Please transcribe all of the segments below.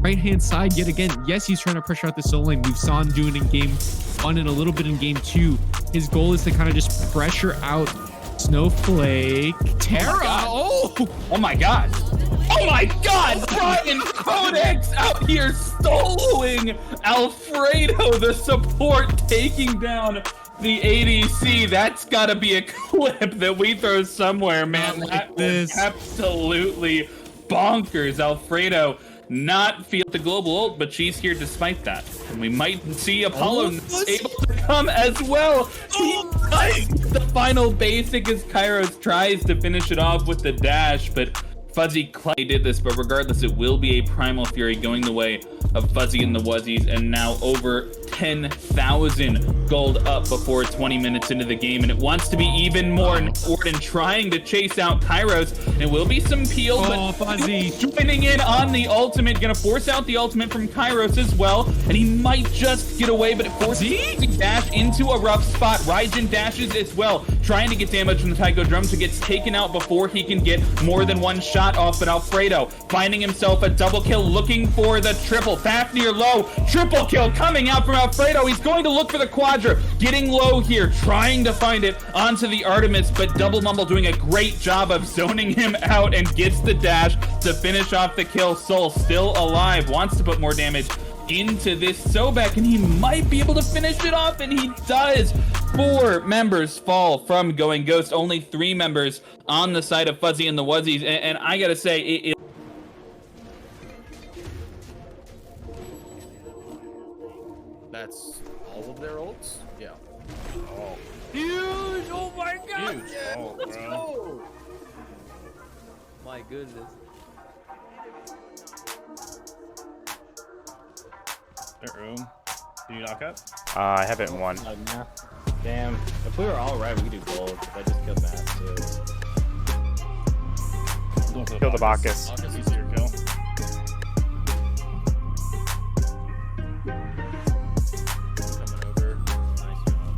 right-hand side yet again. Yes, he's trying to pressure out the solo lane. We saw him doing it in game 1 and a little bit in game 2. His goal is to kind of just pressure out Snowflake. Terra! Oh my god! Oh my god! Brian Codex out here soloing Alfredo, the support, taking down the ADC. That's gotta be a clip that we throw somewhere, man. That was absolutely bonkers. Alfredo not feel the global ult, but she's here despite that. And we might see Apollo able to come as well. He does the final basic as Kairos tries to finish it off with the dash, but Fuzzy Clay did this, but regardless, it will be a Primal Fury going the way of Fuzzy and the Wuzzies, and now over 10,000 gold up before 20 minutes into the game, and it wants to be even more. Warden trying to chase out Kairos. It will be some peel, but Fuzzy joining in on the ultimate, gonna force out the ultimate from Kairos as well, and he might just get away, but it forces him to dash into a rough spot. Raijin dashes as well, trying to get damage from the Taiko Drums, who gets taken out before he can get more than one shot off, but Alfredo finding himself a double kill, looking for the triple. Fafnir low, triple kill coming out from Alfredo. He's going to look for the Quadra, getting low here, trying to find it onto the Artemis, but Double Mumble doing a great job of zoning him out and gets the dash to finish off the kill. Soul still alive, wants to put more damage into this Sobek, and he might be able to finish it off, and he does. 4 members fall from Going Ghost, only 3 members on the side of Fuzzy and the Wuzzies, and I gotta say, it That's all of their ults? Yeah. oh. Huge! Oh my god! Huge. Yeah. Oh, Let's bro. go! My goodness. Room. Do you knock up? I have it in 1. Nah. Damn. If we were all right, we could do gold. I just killed Matt too. Kill the Bacchus. Bacchus, easier kill. Coming over. Nice job.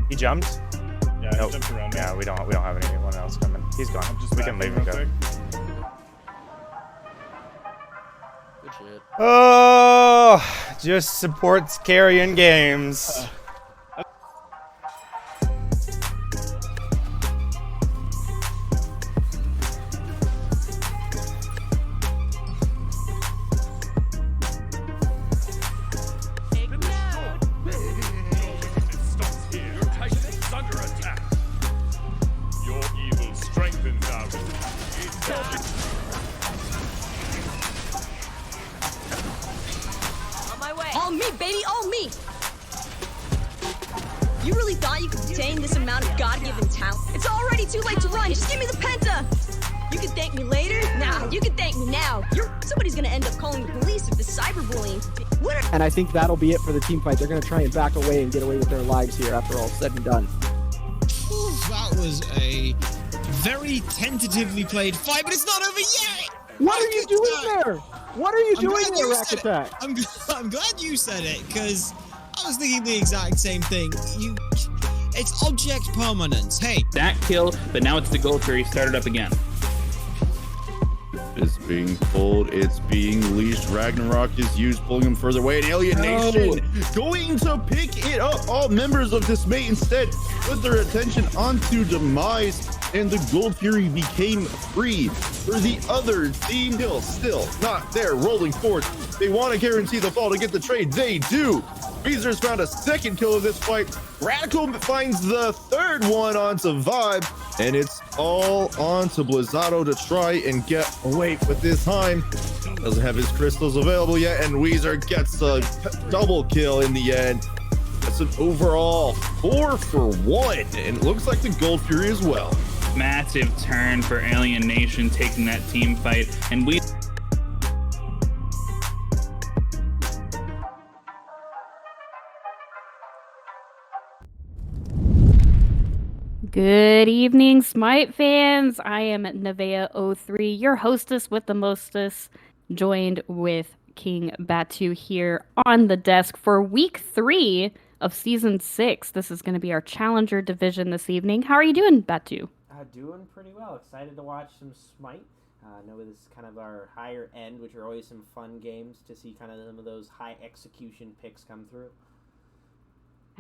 He jumped. Yeah, Nope. he jumped around me. Yeah, we don't have anyone else coming. He's gone. We can leave and go. quick. Good shit. Oh, just supports carrying games. All me, baby, all me! You really thought you could contain this amount of God-given talent? It's already too late to run, just give me the penta! You can thank me later? Nah, you can thank me now. Somebody's gonna end up calling the police if this cyberbullying. And I think that'll be it for the team fight. They're gonna try and back away and get away with their lives here after all said and done. That was a very tentatively played fight, but it's not over yet! What are you doing there? What are you doing there, Rack Attack? I'm glad you said it, because I was thinking the exact same thing. It's object permanence. Hey. That kill, but now it's the Gold Fury started up again. It's being pulled, it's being leashed. Ragnarok is used, pulling him further away. And Alien Nation going to pick it up. All members of Dismay instead put their attention onto Demise, and the Gold Fury became free. For the other team, still not there, rolling forward. They want to guarantee the fall to get the trade. They do. Weezer's found a second kill of this fight. Radical finds the third one onto Vibe, and it's all onto Blizzato to try and get away with this time. Doesn't have his crystals available yet, and Weezer gets a double kill in the end. That's an overall 4 for 1, and it looks like the Gold Fury as well. Massive turn for Alien Nation taking that team fight, and we. Good evening, Smite fans. I am Nevea03, your hostess with the mostess, joined with King Batu here on the desk for week 3 of season 6. This is going to be our Challenger division this evening. How are you doing, Batu? Doing pretty well. Excited to watch some Smite. I know this is kind of our higher end, which are always some fun games to see kind of some of those high execution picks come through.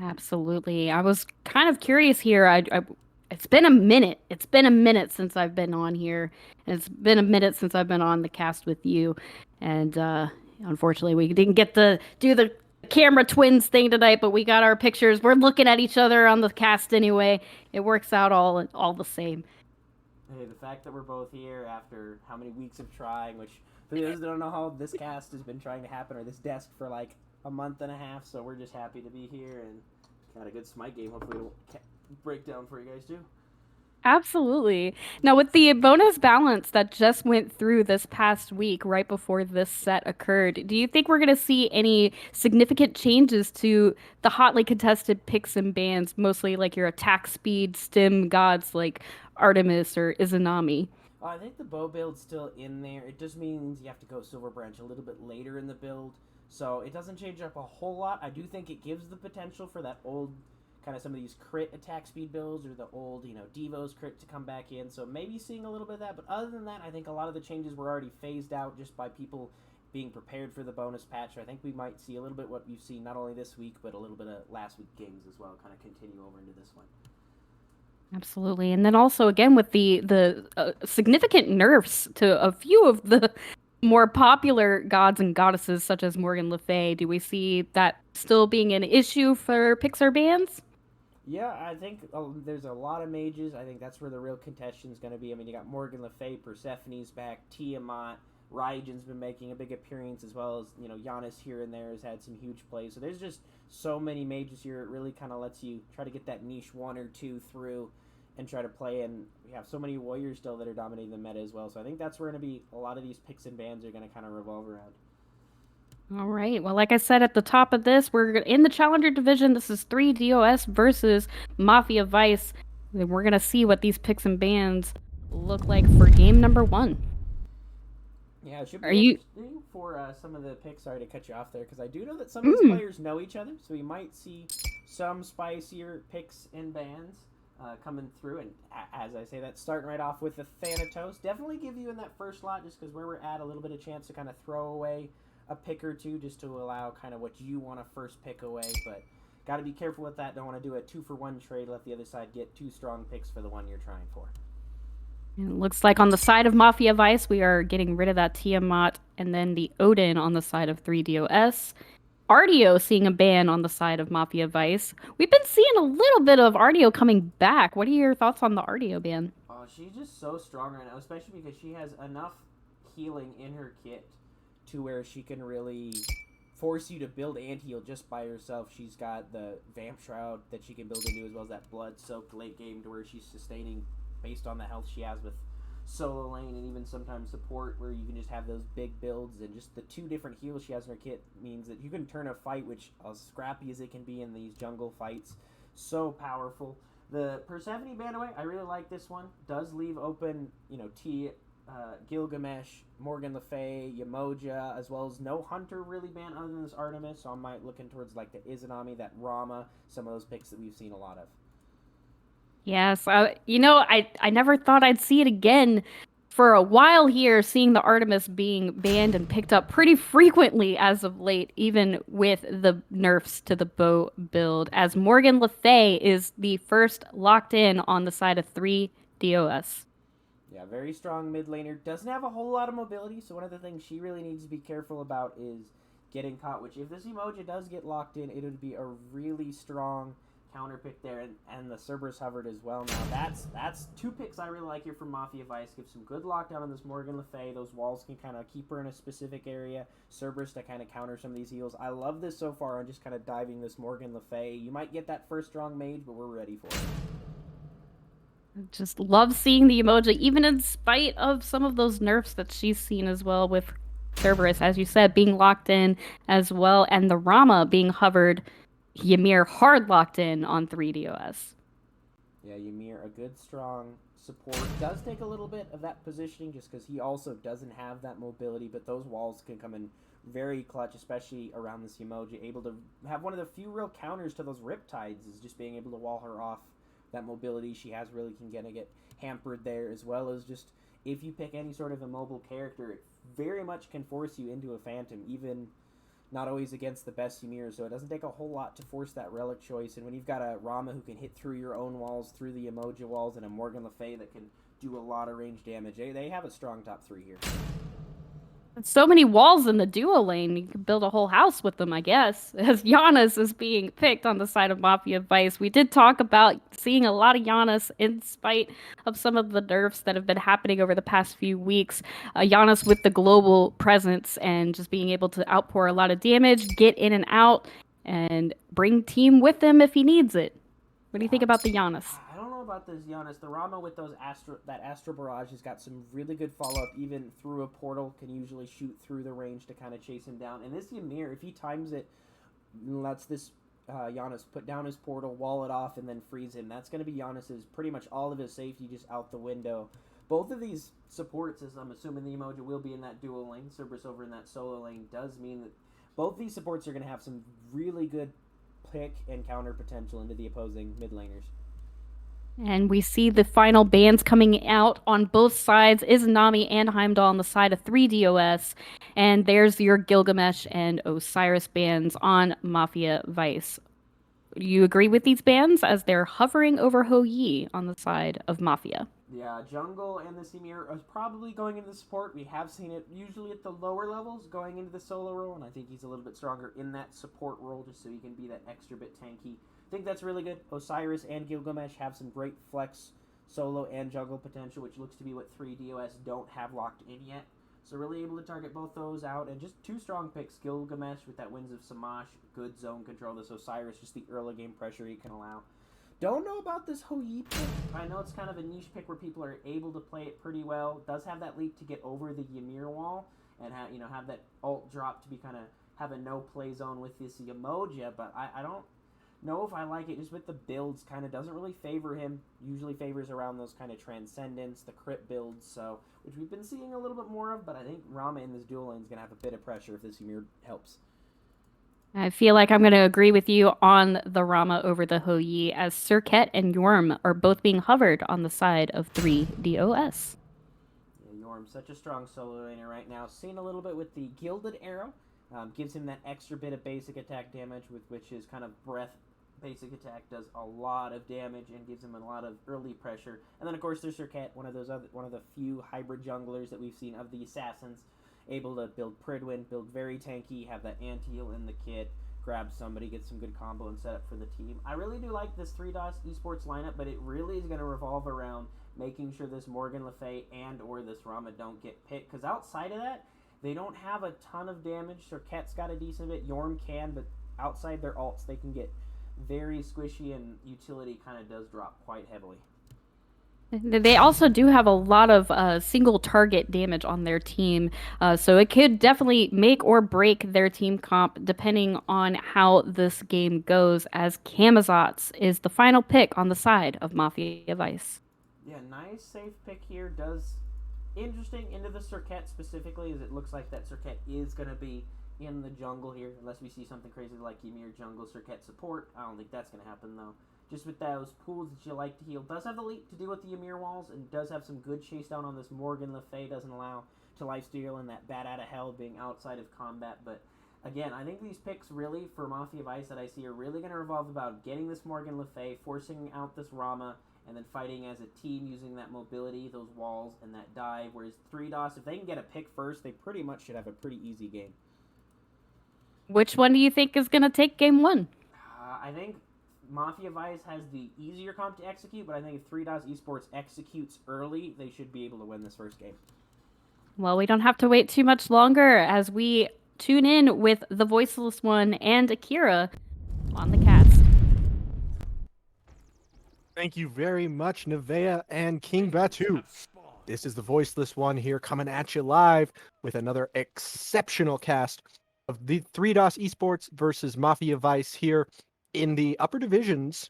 Absolutely. I was kind of curious here. It's been a minute. It's been a minute since I've been on here, and it's been a minute since I've been on the cast with you. And unfortunately, we didn't get to do the camera twins thing tonight, but we got our pictures. We're looking at each other on the cast anyway. It works out all the same. Hey, the fact that we're both here after how many weeks of trying, which for those that don't know how this cast has been trying to happen, or this desk for like a month and a half, so we're just happy to be here and got a good Smite game. Hopefully it'll break down for you guys too. Absolutely. Now, with the bonus balance that just went through this past week, right before this set occurred, do you think we're going to see any significant changes to the hotly contested picks and bans, mostly like your attack speed stim gods like Artemis or Izanami? I think the bow build's still in there. It just means you have to go Silver Branch a little bit later in the build, so it doesn't change up a whole lot. I do think it gives the potential for that old kind of some of these crit attack speed builds or the old, Devos crit to come back in. So maybe seeing a little bit of that. But other than that, I think a lot of the changes were already phased out just by people being prepared for the bonus patch. So I think we might see a little bit what you've seen not only this week, but a little bit of last week games as well, kind of continue over into this one. Absolutely. And then also, again, with the significant nerfs to a few of the more popular gods and goddesses, such as Morgan Le Fay, do we see that still being an issue for Pixar bans? Yeah, I think there's a lot of mages. I think that's where the real contention is going to be. I mean, you got Morgan Le Fay, Persephone's back, Tiamat, Raijin's been making a big appearance, as well as, Giannis here and there has had some huge plays. So there's just so many mages here. It really kind of lets you try to get that niche one or two through and try to play. And we have so many warriors still that are dominating the meta as well. So I think that's where going to be a lot of these picks and bans are going to kind of revolve around. All right. Well, like I said at the top of this, we're in the Challenger division. This is 3DOS versus Mafia Vice. And we're going to see what these picks and bans look like for game number 1. Yeah, it should be interesting for some of the picks. Sorry to cut you off there, because I do know that some of these players know each other, so we might see some spicier picks and bans coming through. And as I say, that's starting right off with the Thanatos. Definitely give you in that first lot, just because where we're at, a little bit of chance to kind of throw away a pick or two, just to allow kind of what you want to first pick away. But got to be careful with that. Don't want to do a 2-for-1 trade, let the other side get 2 strong picks for the one you're trying for. It looks like on the side of Mafia Vice, we are getting rid of that Tiamat, and then the Odin on the side of 3DOS. Artio seeing a ban on the side of Mafia Vice. We've been seeing a little bit of Artio coming back. What are your thoughts on the Artio ban? Oh, she's just so strong right now, especially because she has enough healing in her kit to where she can really force you to build anti-heal just by herself. She's got the Vamp Shroud that she can build into, as well as that Blood-soaked late game to where she's sustaining based on the health she has with solo lane and even sometimes support, where you can just have those big builds. And just the 2 different heals she has in her kit means that you can turn a fight, which as scrappy as it can be in these jungle fights, so powerful. The Persephone ban away, I really like this one. Does leave open, Gilgamesh, Morgan Le Fay, Yamoja, as well as no Hunter really banned other than this Artemis, so I might looking towards like the Izanami, that Rama, some of those picks that we've seen a lot of. Yes, I never thought I'd see it again for a while here, seeing the Artemis being banned and picked up pretty frequently as of late, even with the nerfs to the bow build, as Morgan Le Fay is the first locked in on the side of 3DOS. Yeah, very strong mid laner. Doesn't have a whole lot of mobility, so one of the things she really needs to be careful about is getting caught, which if this Emoji does get locked in, it would be a really strong counter pick there, and the Cerberus hovered as well. Now that's 2 picks I really like here from Mafia Vice. Give some good lockdown on this Morgan Le Fay. Those walls can kind of keep her in a specific area. Cerberus to kind of counter some of these heals. I love this so far on just kind of diving this Morgan Le Fay. You might get that first strong mage, but we're ready for it. Just love seeing the Emoji, even in spite of some of those nerfs that she's seen as well, with Cerberus, as you said, being locked in as well, and the Rama being hovered. Ymir hard locked in on 3DOS. Yeah, Ymir, a good strong support. Does take a little bit of that positioning just because he also doesn't have that mobility, but those walls can come in very clutch, especially around this Emoji. Able to have one of the few real counters to those Riptides is just being able to wall her off. That mobility she has really can get hampered there, as well as just if you pick any sort of immobile character, it very much can force you into a Phantom, even not always against the best Ymir, so it doesn't take a whole lot to force that relic choice. And when you've got a Rama who can hit through your own walls, through the Emoja walls, and a Morgan Le Fay that can do a lot of range damage, they have a strong top 3 here. So many walls in the duo lane. You could build a whole house with them, I guess. As Giannis is being picked on the side of Mafia Vice. We did talk about seeing a lot of Giannis in spite of some of the nerfs that have been happening over the past few weeks. Giannis with the global presence and just being able to outpour a lot of damage, get in and out, and bring team with him if he needs it. What do you think about the Giannis? I don't know about this Giannis. The Rama with those that Astro Barrage has got some really good follow-up, even through a portal, can usually shoot through the range to kind of chase him down. And this Ymir, if he times it, lets this Giannis put down his portal, wall it off, and then freeze him, that's going to be Giannis's, pretty much all of his safety just out the window. Both of these supports, as I'm assuming the Emoji will be in that dual lane, Cerberus over in that solo lane, does mean that both these supports are going to have some really good pick and counter potential into the opposing mid laners. And we see the final bans coming out on both sides. Izanami and Heimdall on the side of 3DOS. And there's your Gilgamesh and Osiris bans on Mafia Vice. Do you agree with these bans as they're hovering over Hou Yi on the side of Mafia? Yeah, jungle and the Ymir are probably going into the support. We have seen it usually at the lower levels going into the solo role, and I think he's a little bit stronger in that support role just so he can be that extra bit tanky. I think that's really good. Osiris and Gilgamesh have some great flex solo and jungle potential, which looks to be what 3DOS don't have locked in yet. So really able to target both those out, and just 2 strong picks. Gilgamesh with that Winds of Samash, good zone control. This Osiris, just the early game pressure he can allow. Don't know about this Hou Yi pick. I know it's kind of a niche pick where people are able to play it pretty well. It does have that leap to get over the Ymir wall and have that ult drop to be kind of have a no play zone with this Emoja, but I don't know if I like it. Just with the builds, kind of doesn't really favor him. Usually favors around those kind of Transcendence, the crit builds, so which we've been seeing a little bit more of, but I think Rama in this dual lane is going to have a bit of pressure if this Ymir helps. I feel like I'm going to agree with you on the Rama over the Hou Yi, as Serket and Yorm are both being hovered on the side of 3DOS. Yeah, Yorm, such a strong solo laner right now. Seen a little bit with the Gilded Arrow. Gives him that extra bit of basic attack damage, with which his kind of breath basic attack does a lot of damage and gives him a lot of early pressure. And then of course there's Serket, one of the few hybrid junglers that we've seen of the assassins, able to build Pridwin, build very tanky, have that anti-heal in the kit, grab somebody, get some good combo and set up for the team. I really do like this 3DOS esports lineup, but it really is going to revolve around making sure this Morgan Le Fay and or this Rama don't get picked, because outside of that, they don't have a ton of damage. Serket's got a decent bit, Yorm can, but outside their ults, they can get very squishy, and utility kind of does drop quite heavily. They also do have a lot of single target damage on their team, so it could definitely make or break their team comp depending on how this game goes, as Camazotz is the final pick on the side of Mafia Vice. Yeah, nice safe pick here. Does interesting into the Serket specifically, as it looks like that Serket is going to be in the jungle here, unless we see something crazy like Ymir jungle Serket support. I don't think that's going to happen though. Just with those pools that you like to heal. Does have the leap to deal with the Ymir walls, and does have some good chase down on this Morgan Le Fay. Doesn't allow to lifesteal and that bat out of hell being outside of combat. But again, I think these picks really for Mafia Vice that I see are really going to revolve about getting this Morgan Le Fay, forcing out this Rama, and then fighting as a team using that mobility, those walls, and that dive. Whereas 3DOS, if they can get a pick first, they pretty much should have a pretty easy game. Which one do you think is going to take game 1? I think Mafia Vice has the easier comp to execute, but I think if 3DOS Esports executes early, they should be able to win this first game. Well, we don't have to wait too much longer as we tune in with the Voiceless One and Akira on the cast. Thank you very much, Nevea and King Batu. This is the Voiceless One here, coming at you live with another exceptional cast of the 3DOS Esports versus Mafia Vice here in the upper divisions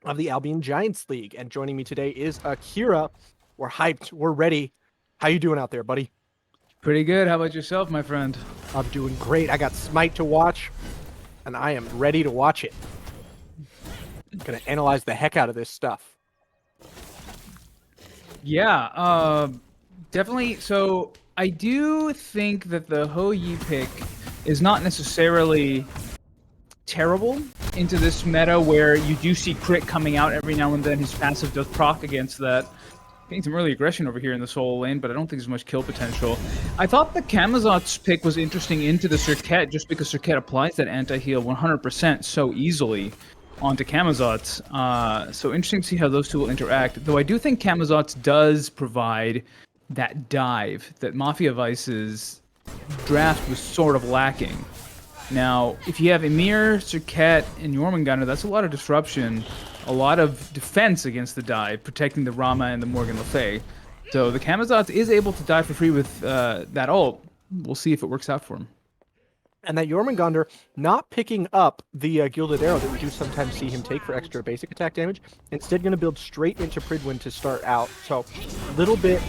of the Albion Giants League. And joining me today is Akira. We're hyped. We're ready. How you doing out there, buddy? Pretty good. How about yourself, my friend? I'm doing great. I got Smite to watch, and I am ready to watch it. I'm going to analyze the heck out of this stuff. Yeah. Definitely. So I do think that the Hou Yi pick is not necessarily terrible into this meta where you do see crit coming out every now and then. His passive does proc against that. Getting some early aggression over here in the solo lane, but I don't think there's much kill potential. I thought the Camazot's pick was interesting into the Serket just because Serket applies that anti-heal 100% so easily onto Camazot's. So interesting to see how those two will interact. Though I do think Camazot's does provide that dive that Mafia Vice's draft was sort of lacking. Now, if you have Emir, Serket, and Jormungandr, that's a lot of disruption, a lot of defense against the dive, protecting the Rama and the Morgan Le Fay. So the Camazotz is able to die for free with that ult. We'll see if it works out for him. And that Jormungandr not picking up the Gilded Arrow that we do sometimes see him take for extra basic attack damage, instead going to build straight into Pridwen to start out. So a little bit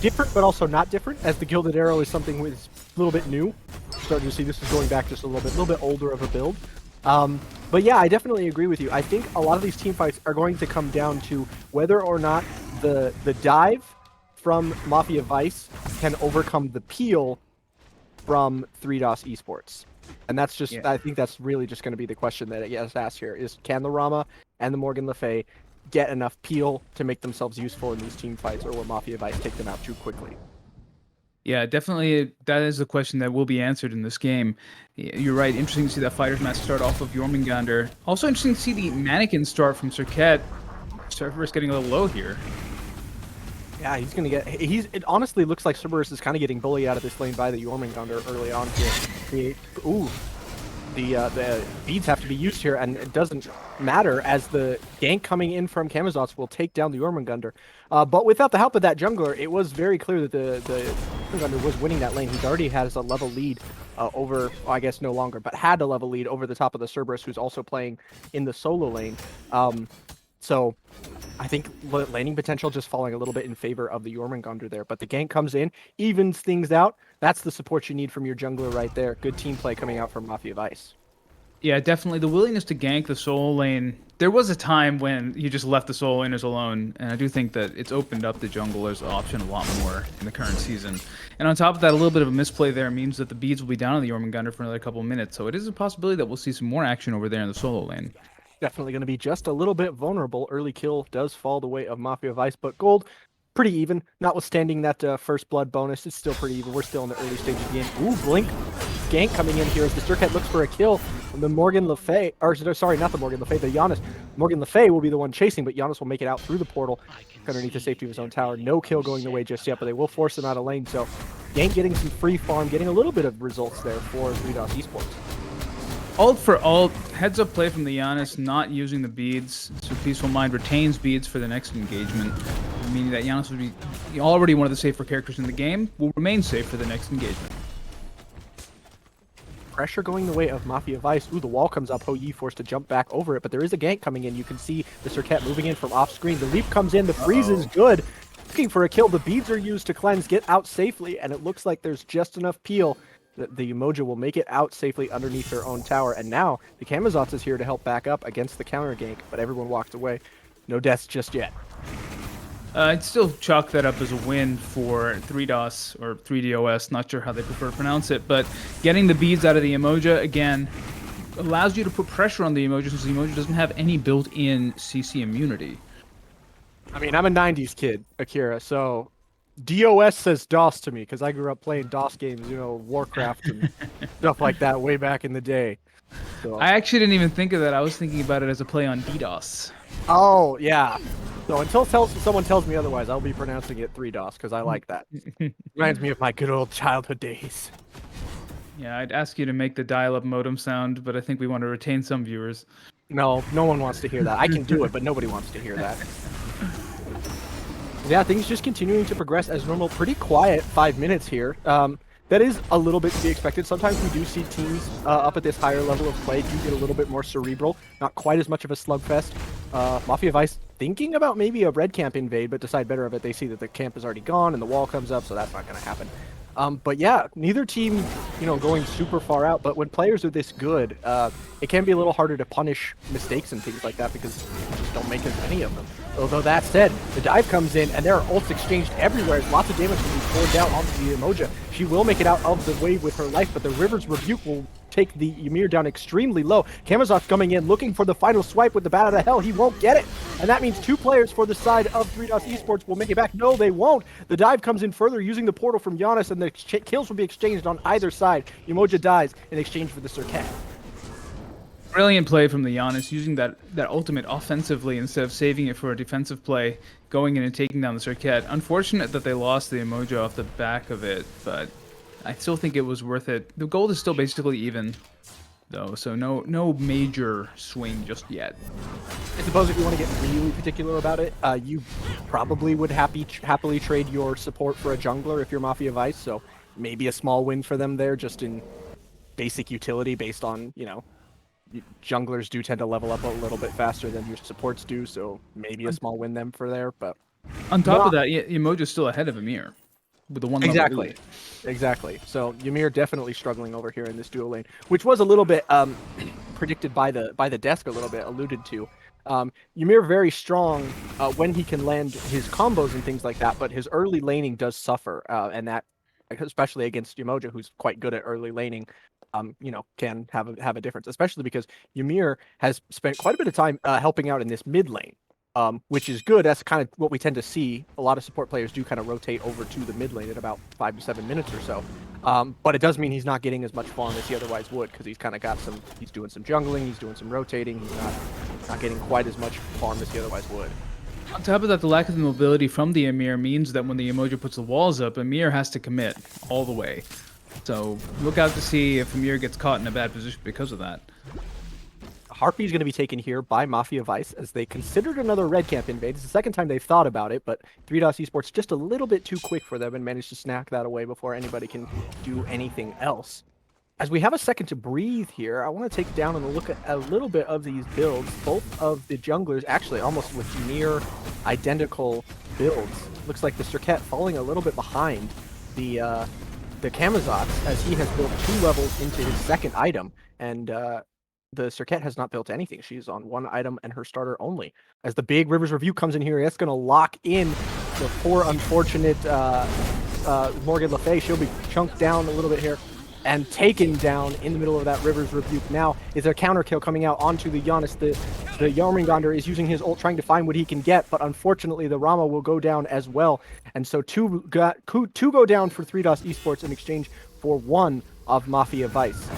different, but also not different, as the Gilded Arrow is something that's a little bit new. Starting to see this is going back just a little bit older of a build. But yeah, I definitely agree with you. I think a lot of these team fights are going to come down to whether or not the dive from Mafia Vice can overcome the peel from 3DOS Esports. And that's just, I think that's really just going to be the question that gets asked here, is can the Rama and the Morgan Le Fay get enough peel to make themselves useful in these team fights, or will Mafia Vice take them out too quickly? Yeah, definitely. That is the question that will be answered in this game. You're right. Interesting to see that Fighters match start off of Jormungandr. Also interesting to see the Mannequin start from Serket. Cerberus getting a little low here. Yeah, he's going to get... It honestly looks like Cerberus is kind of getting bullied out of this lane by the Jormungandr early on to create... Ooh. The beads have to be used here, and it doesn't matter as the gank coming in from Camazotz will take down the Jormungandr. But without the help of that jungler, it was very clear that the Jormungandr was winning that lane. He already has a level lead over, well, I guess no longer, but had a level lead over the top of the Cerberus, who's also playing in the solo lane. So I think laning potential just falling a little bit in favor of the Jormungandr there. But the gank comes in, evens things out. That's the support you need from your jungler right there. Good team play coming out from Mafia Vice. Yeah, definitely. The willingness to gank the solo lane. There was a time when you just left the solo laners alone, and I do think that it's opened up the jungler's option a lot more in the current season. And on top of that, a little bit of a misplay there means that the beads will be down on the Jormungandr for another couple of minutes. So it is a possibility that we'll see some more action over there in the solo lane. Definitely going to be just a little bit vulnerable. Early kill does fall the way of Mafia Vice, but gold, pretty even. Notwithstanding that first blood bonus, it's still pretty even. We're still in the early stage of the game. Ooh, Blink gank coming in here as the Serket looks for a kill. And the Morgan Le Fay, or sorry, not the Morgan Le Fay, the Giannis. Morgan Le Fay will be the one chasing, but Giannis will make it out through the portal underneath the safety of his own tower. No kill going the way just yet, but they will force him out of lane. So Gank getting some free farm, getting a little bit of results there for 3DOS Esports. Ult for ult, heads up play from the Giannis, not using the beads, so Peaceful Mind retains beads for the next engagement, meaning that Giannis would be already one of the safer characters in the game, will remain safe for the next engagement. Pressure going the way of Mafia Vice. Ooh, the wall comes up, Hou Yi forced to jump back over it, but there is a gank coming in. You can see the Serket moving in from off screen. The leap comes in, the freeze is good. Looking for a kill, the beads are used to cleanse, get out safely, and it looks like there's just enough peel that the Umoja will make it out safely underneath their own tower. And now the Camazotz is here to help back up against the counter gank, but everyone walked away. No deaths just yet. I'd still chalk that up as a win for 3DOS or 3DOS, not sure how they prefer to pronounce it, but getting the beads out of the Umoja, again, allows you to put pressure on the Umoja since the Umoja doesn't have any built-in CC immunity. I mean, I'm a 90s kid, Akira, so DOS says DOS to me because I grew up playing DOS games, you know, Warcraft and stuff like that way back in the day. So. I actually didn't even think of that. I was thinking about it as a play on DDoS. Oh, yeah. So until someone tells me otherwise, I'll be pronouncing it 3DOS because I like that. Reminds me of my good old childhood days. Yeah, I'd ask you to make the dial-up modem sound, but I think we want to retain some viewers. No, no one wants to hear that. I can do it, but nobody wants to hear that. Yeah, things just continuing to progress as normal. Pretty quiet 5 minutes here. That is a little bit to be expected. Sometimes we do see teams up at this higher level of play do get a little bit more cerebral. Not quite as much of a slugfest. Mafia Vice thinking about maybe a red camp invade, but decide better of it. They see that the camp is already gone and the wall comes up, so that's not going to happen. But yeah, neither team, going super far out. But when players are this good, it can be a little harder to punish mistakes and things like that because you just don't make as many of them. Although that said, the dive comes in and there are ults exchanged everywhere. Lots of damage will be poured down onto the Umoja. She will make it out of the wave with her life, but the River's Rebuke will take the Ymir down extremely low. Camazot's coming in, looking for the final swipe with the Bat out of Hell. He won't get it. And that means 2 players for the side of 3DOS Esports will make it back. No, they won't. The dive comes in further using the portal from Giannis, and the kills will be exchanged on either side. Umoja dies in exchange for the Surcat. Brilliant play from the Giannis, using that ultimate offensively instead of saving it for a defensive play, going in and taking down the Surcat. Unfortunate that they lost the Umoja off the back of it, but I still think it was worth it. The gold is still basically even, though, so no major swing just yet. I suppose if you want to get really particular about it, you probably would happily trade your support for a jungler if you're Mafia Vice, so maybe a small win for them there just in basic utility based on, junglers do tend to level up a little bit faster than your supports do, so maybe a small win them for there, but... On top of that, Umoja's still ahead of Ymir with the one level lead. Exactly. So Ymir definitely struggling over here in this duo lane, which was a little bit predicted by the desk, a little bit alluded to. Ymir very strong when he can land his combos and things like that, but his early laning does suffer, and that, especially against Umoja, who's quite good at early laning, can have a difference, especially because Ymir has spent quite a bit of time helping out in this mid lane. Which is good. That's kind of what we tend to see. A lot of support players do kind of rotate over to the mid lane at about 5 to 7 minutes or so. But it does mean he's not getting as much farm as he otherwise would, because he's kind of got he's doing some jungling, he's doing some rotating, he's not getting quite as much farm as he otherwise would. On top of that, the lack of the mobility from the Ymir means that when the Umoja puts the walls up, Ymir has to commit all the way. So look out to see if Ymir gets caught in a bad position because of that. Harpy is going to be taken here by Mafia Vice as they considered another red camp invade. It's the second time they've thought about it, but 3DOS Esports just a little bit too quick for them and managed to snack that away before anybody can do anything else. As we have a second to breathe here, I want to take down and look at a little bit of these builds. Both of the junglers actually almost with near identical builds. Looks like the Surcat falling a little bit behind the Camazotz as he has built 2 levels into his second item, and the Surcat has not built anything. She's on 1 item and her starter only. As the big Rivers Review comes in here, that's going to lock in the poor, unfortunate Morgan Le Fay. She'll be chunked down a little bit here and taken down in the middle of that Rivers Rebuke. Now is a counter kill coming out onto the Giannis. The Jormungandr is using his ult trying to find what he can get, but unfortunately the Rama will go down as well. And so two go down for 3DOS Esports in exchange for 1 of Mafia Vice.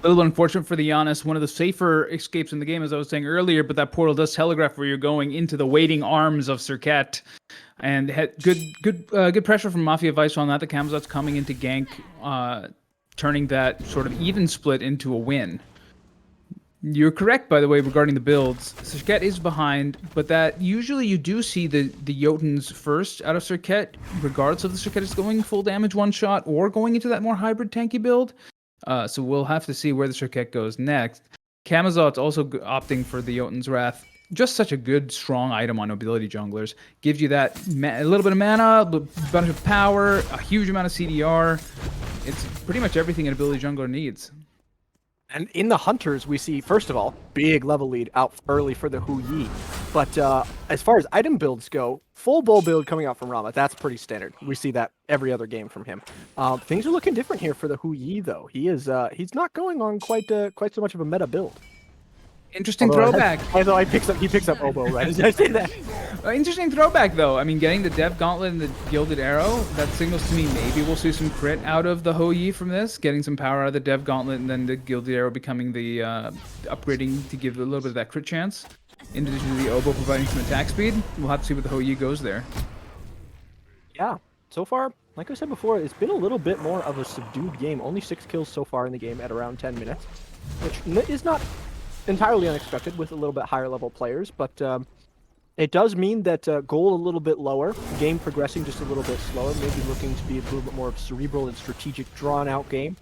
A little unfortunate for the Giannis, one of the safer escapes in the game, as I was saying earlier, but that portal does telegraph where you're going into the waiting arms of Surcat. And had good pressure from Mafia Vice on that. The Camazotz coming into gank, turning that sort of even split into a win. You're correct, by the way, regarding the builds. Surcat is behind, but that usually you do see the Jotuns first out of Surcat, regardless of the Surcat is going full damage one shot or going into that more hybrid tanky build. So we'll have to see where the Surcat goes next. Camazotz also opting for the Jotun's Wrath. Just such a good, strong item on Nobility junglers. Gives you that a little bit of mana, a bunch of power, a huge amount of CDR. It's pretty much everything an ability jungler needs. And in the Hunters, we see, first of all, big level lead out early for the Hu Yi. But as far as item builds go, full bull build coming out from Rama, that's pretty standard. We see that every other game from him. Things are looking different here for the Hu Yi, though. He's not going on quite so much of a meta build. Interesting throwback. Although he picks up Oboe, right? Did I say that? Interesting throwback, though. I mean, getting the Dev Gauntlet and the Gilded Arrow, that signals to me maybe we'll see some crit out of the Hou Yi from this, getting some power out of the Dev Gauntlet and then the Gilded Arrow becoming the upgrading to give a little bit of that crit chance. In addition to the Oboe providing some attack speed. We'll have to see what the Hou Yi goes there. Yeah, so far, like I said before, it's been a little bit more of a subdued game. Only 6 kills so far in the game at around 10 minutes, which is not entirely unexpected with a little bit higher level players, but it does mean that goal a little bit lower, game progressing just a little bit slower, maybe looking to be a little bit more of cerebral and strategic drawn out game.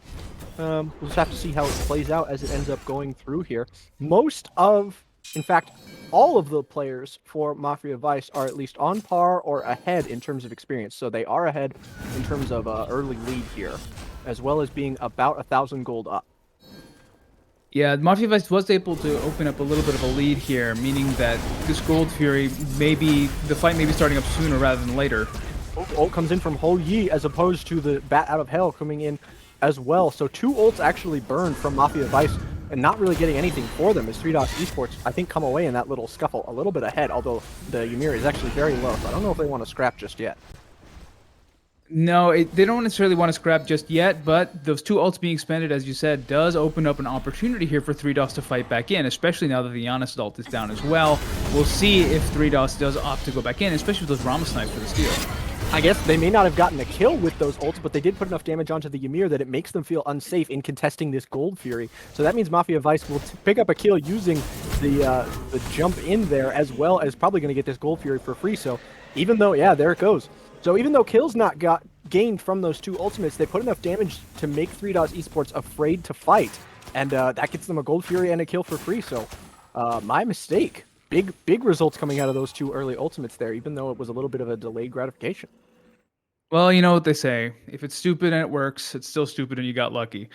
We'll just have to see how it plays out as it ends up going through here. Most of In fact, all of the players for Mafia Vice are at least on par or ahead in terms of experience. So they are ahead in terms of early lead here, as well as being about 1,000 gold up. Yeah, Mafia Vice was able to open up a little bit of a lead here, meaning that this Gold Fury the fight may be starting up sooner rather than later. Ult comes in from Ho Yi as opposed to the Bat Out of Hell coming in as well. So 2 ults actually burned from Mafia Vice and not really getting anything for them as 3DOS Esports, I think, come away in that little scuffle a little bit ahead, although the Ymir is actually very low, so I don't know if they want to scrap just yet. No, they don't necessarily want to scrap just yet, but those 2 ults being expended, as you said, does open up an opportunity here for 3DOS to fight back in, especially now that the Giannis ult is down as well. We'll see if 3DOS does opt to go back in, especially with those Rama snipes for the steal. I guess they may not have gotten a kill with those ults, but they did put enough damage onto the Ymir that it makes them feel unsafe in contesting this Gold Fury. So that means Mafia Vice will pick up a kill using the jump in there, as well as probably going to get this Gold Fury for free. So even though, yeah, there it goes. So even though kills not gained from those 2 ultimates, they put enough damage to make 3DOS Esports afraid to fight. And that gets them a Gold Fury and a kill for free. So my mistake. Big results coming out of those 2 early ultimates there, even though it was a little bit of a delayed gratification. Well, you know what they say. If it's stupid and it works, it's still stupid and you got lucky.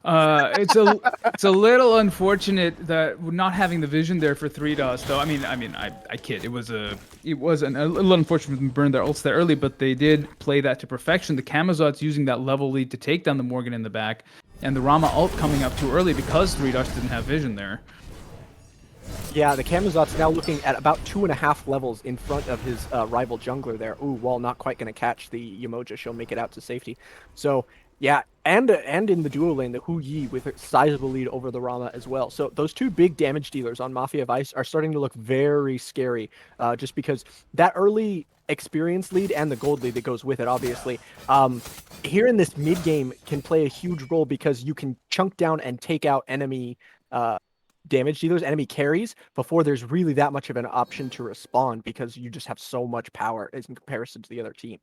It's a little unfortunate that not having the vision there for 3DOS, though. I mean, I kid. It was a little unfortunate to burn their ults there early, but they did play that to perfection. The Camazot's using that level lead to take down the Morgan in the back, and the Rama ult coming up too early because 3DOS didn't have vision there. Yeah, the Camazot's now looking at about 2.5 levels in front of his rival jungler there. Ooh, Wall not quite going to catch the Yemoja. She'll make it out to safety. So, yeah, and in the duo lane, the Hu Yi with a sizable lead over the Rama as well. So those 2 big damage dealers on Mafia Vice are starting to look very scary, just because that early experience lead and the gold lead that goes with it, obviously, here in this mid game can play a huge role because you can chunk down and take out enemy damage dealers, enemy carries, before there's really that much of an option to respond, because you just have so much power in comparison to the other team.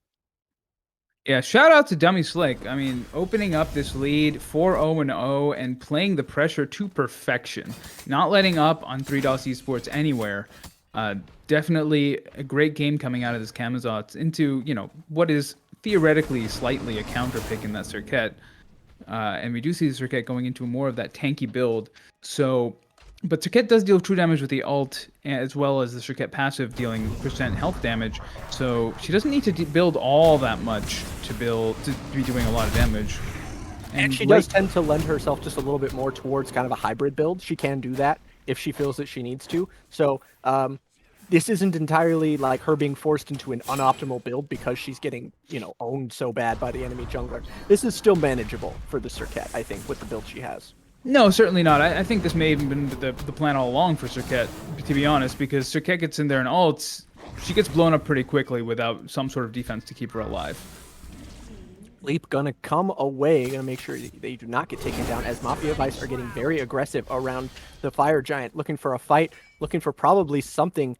Yeah, shout out to Dummy Slick. I mean, opening up this lead 4-0-0 and playing the pressure to perfection, not letting up on 3DOS Esports anywhere. Definitely a great game coming out of this Camazotz into, what is theoretically slightly a counter pick in that Serket. And we do see the Serket going into more of that tanky build. But Serket does deal true damage with the ult, as well as the Serket passive dealing % health damage. So she doesn't need to build all that much to be doing a lot of damage. And she does tend to lend herself just a little bit more towards kind of a hybrid build. She can do that if she feels that she needs to. So this isn't entirely like her being forced into an unoptimal build because she's getting, owned so bad by the enemy jungler. This is still manageable for the Serket, I think, with the build she has. No, certainly not. I think this may have even been the plan all along for Serket, to be honest, because Serket gets in there and ults, she gets blown up pretty quickly without some sort of defense to keep her alive. Leap gonna come away, gonna make sure they do not get taken down, as Mafia Vice are getting very aggressive around the Fire Giant, looking for a fight, looking for probably something,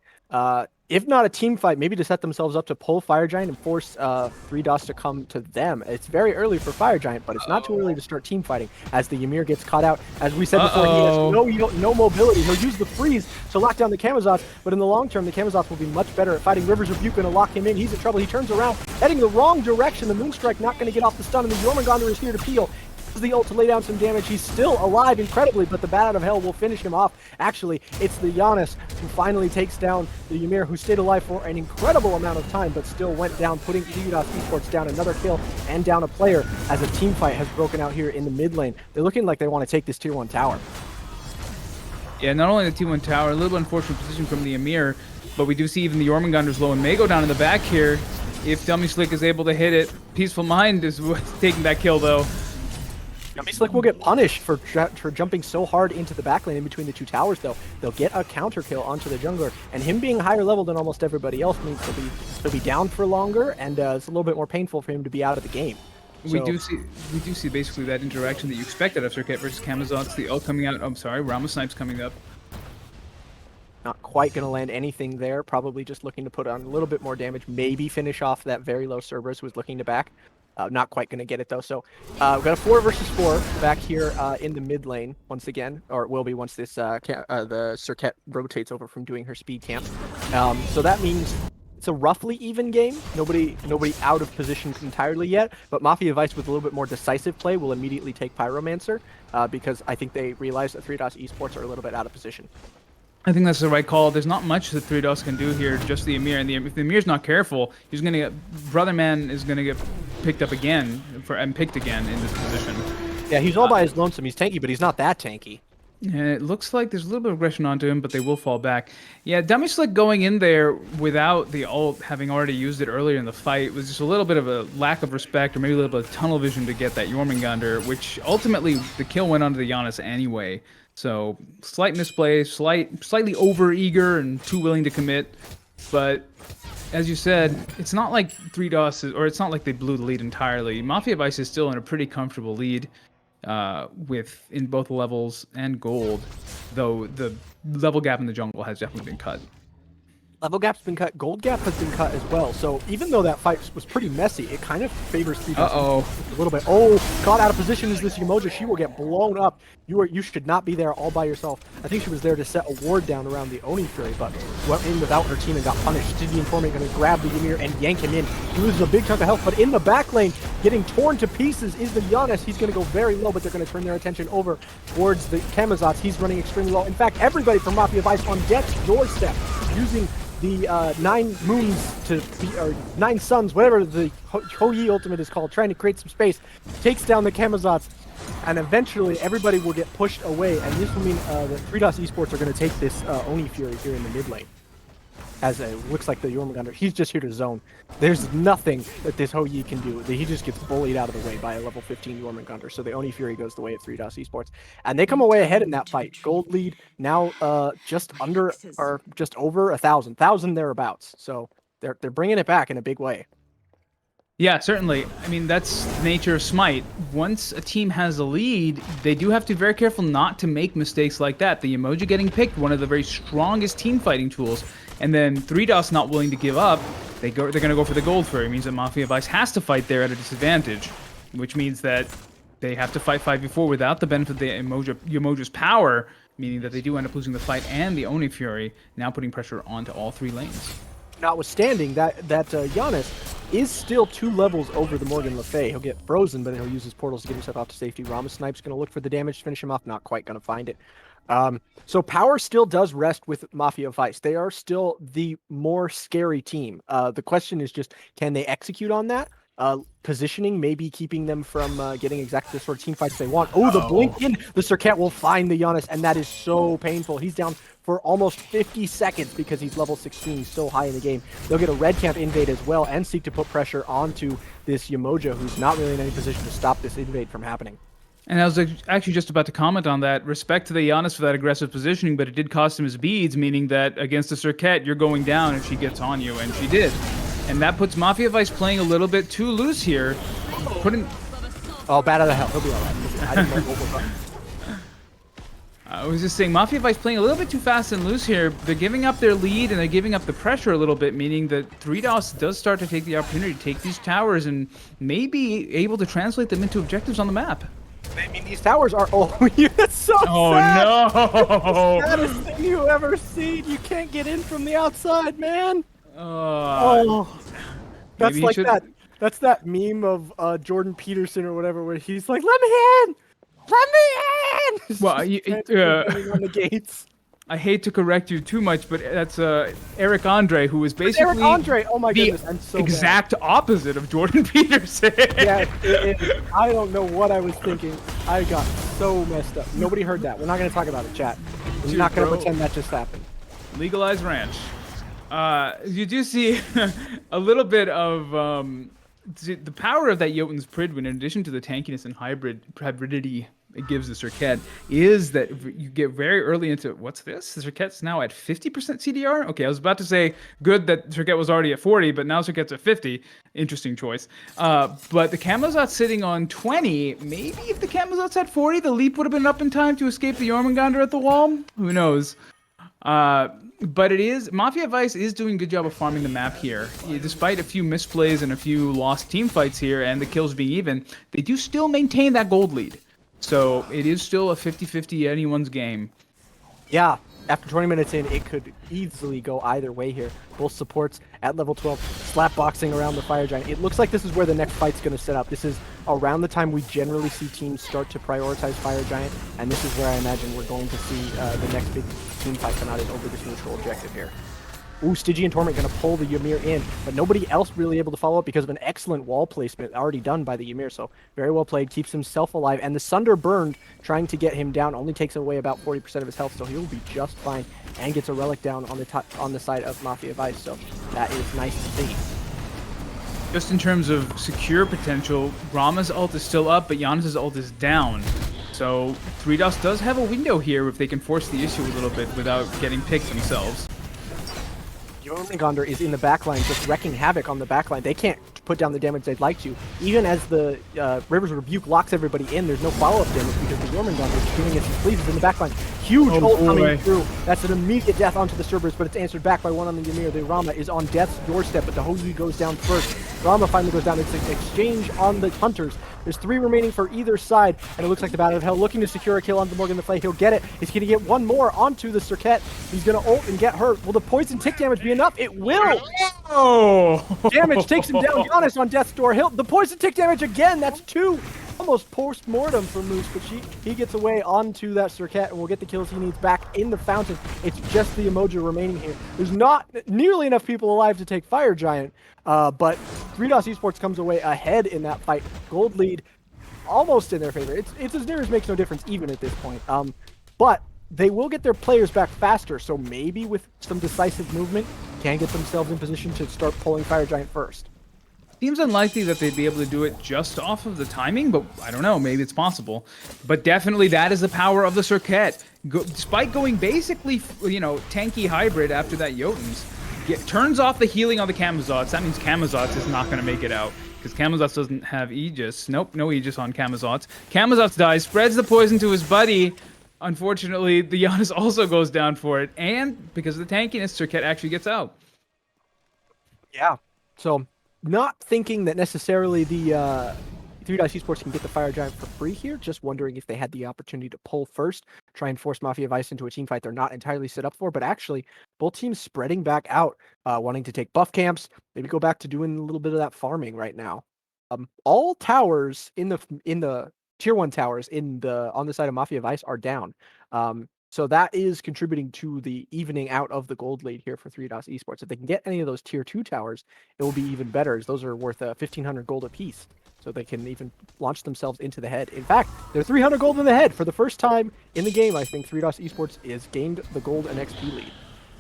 if not a team fight, maybe to set themselves up to pull Fire Giant and force 3DOS to come to them. It's very early for Fire Giant, but it's not too early to start team fighting, as the Ymir gets caught out. As we said before, he has no mobility. He'll use the freeze to lock down the Camazotz, but in the long term, the Camazotz will be much better at fighting. River's Rebuke going to lock him in. He's in trouble. He turns around, heading the wrong direction. The Moonstrike not going to get off the stun, and the Jormungandr is here to peel. The ult to lay down some damage. He's still alive incredibly, but the Bat Out of Hell will finish him off. Actually, it's the Giannis who finally takes down the Ymir, who stayed alive for an incredible amount of time, but still went down, putting 3DOS Esports down another kill and down a player, as a team fight has broken out here in the mid lane. They're looking like they want to take this tier 1 tower. Yeah, not only the tier 1 tower, a little bit unfortunate position from the Ymir, but we do see even the Jormungandr's low and may go down in the back here if Dummy Slick is able to hit it. Peaceful Mind is taking that kill, though. Dummy Slick will get punished for jumping so hard into the back lane in between the 2 towers, though. They'll get a counter kill onto the jungler, and him being higher level than almost everybody else means he'll be down for longer, and it's a little bit more painful for him to be out of the game. We do see basically that interaction that you expected of Serket versus Camazotz. The ult coming out. I'm sorry, Rama Snipes coming up. Not quite going to land anything there. Probably just looking to put on a little bit more damage. Maybe finish off that very low Cerberus who was looking to back. Not quite going to get it though. So we've got a 4 versus 4 back here in the mid lane once again, or it will be once this the Serket rotates over from doing her speed camp. So that means it's a roughly even game. Nobody out of position entirely yet, but Mafia Vice with a little bit more decisive play will immediately take Pyromancer because I think they realize that 3DOS Esports are a little bit out of position. I think that's the right call. There's not much that 3DOS can do here, just the Amir. And if the Amir's not careful, he's going to get... Brotherman is going to get picked up again, and picked again in this position. Yeah, he's all by his lonesome. He's tanky, but he's not that tanky. And it looks like there's a little bit of aggression onto him, but they will fall back. Yeah, Dummy Slick going in there without the ult, having already used it earlier in the fight, was just a little bit of a lack of respect, or maybe a little bit of tunnel vision to get that Jormungandr, which ultimately the kill went onto the Giannis anyway. So slight misplay, slightly over-eager and too willing to commit. But as you said, it's not like 3DOS, or it's not like they blew the lead entirely. Mafia Vice is still in a pretty comfortable lead in both levels and gold, though the level gap in the jungle has definitely been cut. Level gap's been cut, gold gap has been cut as well. So even though that fight was pretty messy, it kind of favors 3DOS a little bit. Oh, caught out of position is this Umoja. She will get blown up. You should not be there all by yourself. I think she was there to set a ward down around the Oni Fury, but went in without her team and got punished. Did the Informant going to grab the Ymir and yank him in? He loses a big chunk of health, but in the back lane, getting torn to pieces is the Giannis. He's going to go very low, but they're going to turn their attention over towards the Camazotz. He's running extremely low. In fact, everybody from Mafia Vice on death's doorstep, using the 9 moons to be, or 9 suns, whatever the Hou-Yi ultimate is called, trying to create some space, takes down the Camazotz, and eventually everybody will get pushed away, and this will mean that 3DOS Esports are going to take this Oni Fury here in the mid lane. As it looks like the Jormungandr, he's just here to zone. There's nothing that this Hou-Yi can do. He just gets bullied out of the way by a level 15 Jormungandr. So the Oni Fury goes the way of 3DOS Esports. And they come away ahead in that fight. Gold lead now just under, or just over 1,000 thereabouts. So they're bringing it back in a big way. Yeah, certainly. I mean, that's the nature of Smite. Once a team has a lead, they do have to be very careful not to make mistakes like that. The Umoja getting picked, one of the very strongest team fighting tools, and then 3DOS not willing to give up, they're going to go for the Gold Fury. It means that Mafia Vice has to fight there at a disadvantage, which means that they have to fight 5v4 without the benefit of the Umoja's power, meaning that they do end up losing the fight and the Oni Fury, now putting pressure onto all 3 lanes. Notwithstanding that Giannis is still 2 levels over the Morgan Le Fay. He'll get frozen, but he'll use his portals to get himself out to safety. Rama Snipe's going to look for the damage to finish him off. Not quite going to find it. So power still does rest with Mafia Vice. They are still the more scary team. The question is just, can they execute on that? Positioning maybe keeping them from getting exactly the sort of team fights they want. Oh, the blink in! The Serket will find the Giannis, and that is so painful. He's down for almost 50 seconds because he's level 16, so high in the game. They'll get a red camp invade as well and seek to put pressure onto this Umoja, who's not really in any position to stop this invade from happening. And I was actually just about to comment on that. Respect to the Giannis for that aggressive positioning, but it did cost him his beads, meaning that against the Serket, you're going down if she gets on you, and she did. And that puts Mafia Vice playing a little bit too loose here. Oh, bad out of hell. He'll be all right. I didn't know what was up. I was just saying, Mafia Vice playing a little bit too fast and loose here. They're giving up their lead, and they're giving up the pressure a little bit, meaning that 3DOS does start to take the opportunity to take these towers and maybe able to translate them into objectives on the map. I mean, these towers are... Oh, that's so sad! Oh, no! The saddest thing you ever seen. You can't get in from the outside, man! That's like that. That's that meme of Jordan Peterson or whatever, where he's like, "Let me in, let me in." Well, on the gates. I hate to correct you too much, but that's Eric Andre, who is basically Eric Andre. Oh my goodness, I'm so exact opposite of Jordan Peterson. Yeah, I don't know what I was thinking. I got so messed up. Nobody heard that. We're not going to talk about it, chat. We're not going to pretend that just happened. Legalized ranch. You do see a little bit of the power of that Jotun's Pridwin, in addition to the tankiness and hybridity it gives the Serket, is that you get very early into, what's this? The Serket's now at 50% CDR? Okay, I was about to say, good that Serket was already at 40, but now Serket's at 50. Interesting choice. But the Camazotz sitting on 20. Maybe if the Camazotz had 40, the leap would have been up in time to escape the Jormungandr at the wall? Who knows? But it is Mafia Vice is doing a good job of farming the map here. Despite a few misplays and a few lost team fights here and the kills being even, they do still maintain that gold lead. So it is still a 50-50 anyone's game. Yeah, after 20 minutes in, it could easily go either way here. Both supports at level 12, slap boxing around the Fire Giant. It looks like this is where the next fight's going to set up. This is around the time we generally see teams start to prioritize Fire Giant, and this is where I imagine we're going to see the next big team fight come out over this neutral objective here. Ooh, Stygian Torment going to pull the Ymir in, but nobody else really able to follow up because of an excellent wall placement already done by the Ymir. So very well played, keeps himself alive, and the Sunder Burned trying to get him down only takes away about 40% of his health, so he'll be just fine, and gets a relic down on the side of Mafia Vice. So that is nice to see. Just in terms of secure potential, Rama's ult is still up, but Giannis' ult is down. So 3DOS does have a window here if they can force the issue a little bit without getting picked themselves. Jormungandr is in the backline, just wrecking havoc on the backline. They can't put down the damage they'd like to. Even as the River's Rebuke locks everybody in, there's no follow-up damage because the Jormungandr is doing as he pleases in the backline. Huge ult coming through. That's an immediate death onto the Cerberus, but it's answered back by one on the Ymir. The Rama is on death's doorstep, but the Hou-Yi goes down first. Rama finally goes down. It's an exchange on the Hunters. There's 3 remaining for either side, and it looks like the Battle of Hell looking to secure a kill onto Morgan Le Fay. He'll get it. He's going to get one more onto the Serket. He's going to ult and get hurt. Will the poison tick damage be enough? It will! Oh! Damage takes him down. Giannis on death's door. The poison tick damage again. That's 2. Almost post-mortem for Moose, but he gets away onto that Serket and will get the kills he needs back in the fountain. It's just the Emoji remaining here. There's not nearly enough people alive to take Fire Giant, but 3DOS Esports comes away ahead in that fight. Gold lead almost in their favor. It's as near as makes no difference even at this point. But they will get their players back faster, so maybe with some decisive movement, can get themselves in position to start pulling Fire Giant first. Seems unlikely that they'd be able to do it just off of the timing, but I don't know, maybe it's possible. But definitely that is the power of the Serket. Despite going basically, tanky hybrid after that Jotuns, turns off the healing on the Camazotz. That means Camazotz is not going to make it out, because Camazotz doesn't have Aegis. Nope, no Aegis on Camazotz. Camazotz dies, spreads the poison to his buddy. Unfortunately, the Giannis also goes down for it, and because of the tankiness, Serket actually gets out. Yeah, so not thinking that necessarily the 3DOS Esports can get the Fire Giant for free here, just wondering if they had the opportunity to pull first, try and force Mafia Vice into a team fight they're not entirely set up for, but actually both teams spreading back out, wanting to take buff camps, maybe go back to doing a little bit of that farming right now. All towers in the tier 1 towers on the side of Mafia Vice are down. So that is contributing to the evening out of the gold lead here for 3DOS Esports. If they can get any of those tier 2 towers, it will be even better, as those are worth 1,500 gold apiece. So they can even launch themselves into the head. In fact, they're 300 gold in the head. For the first time in the game, I think 3DOS Esports is gained the gold and XP lead.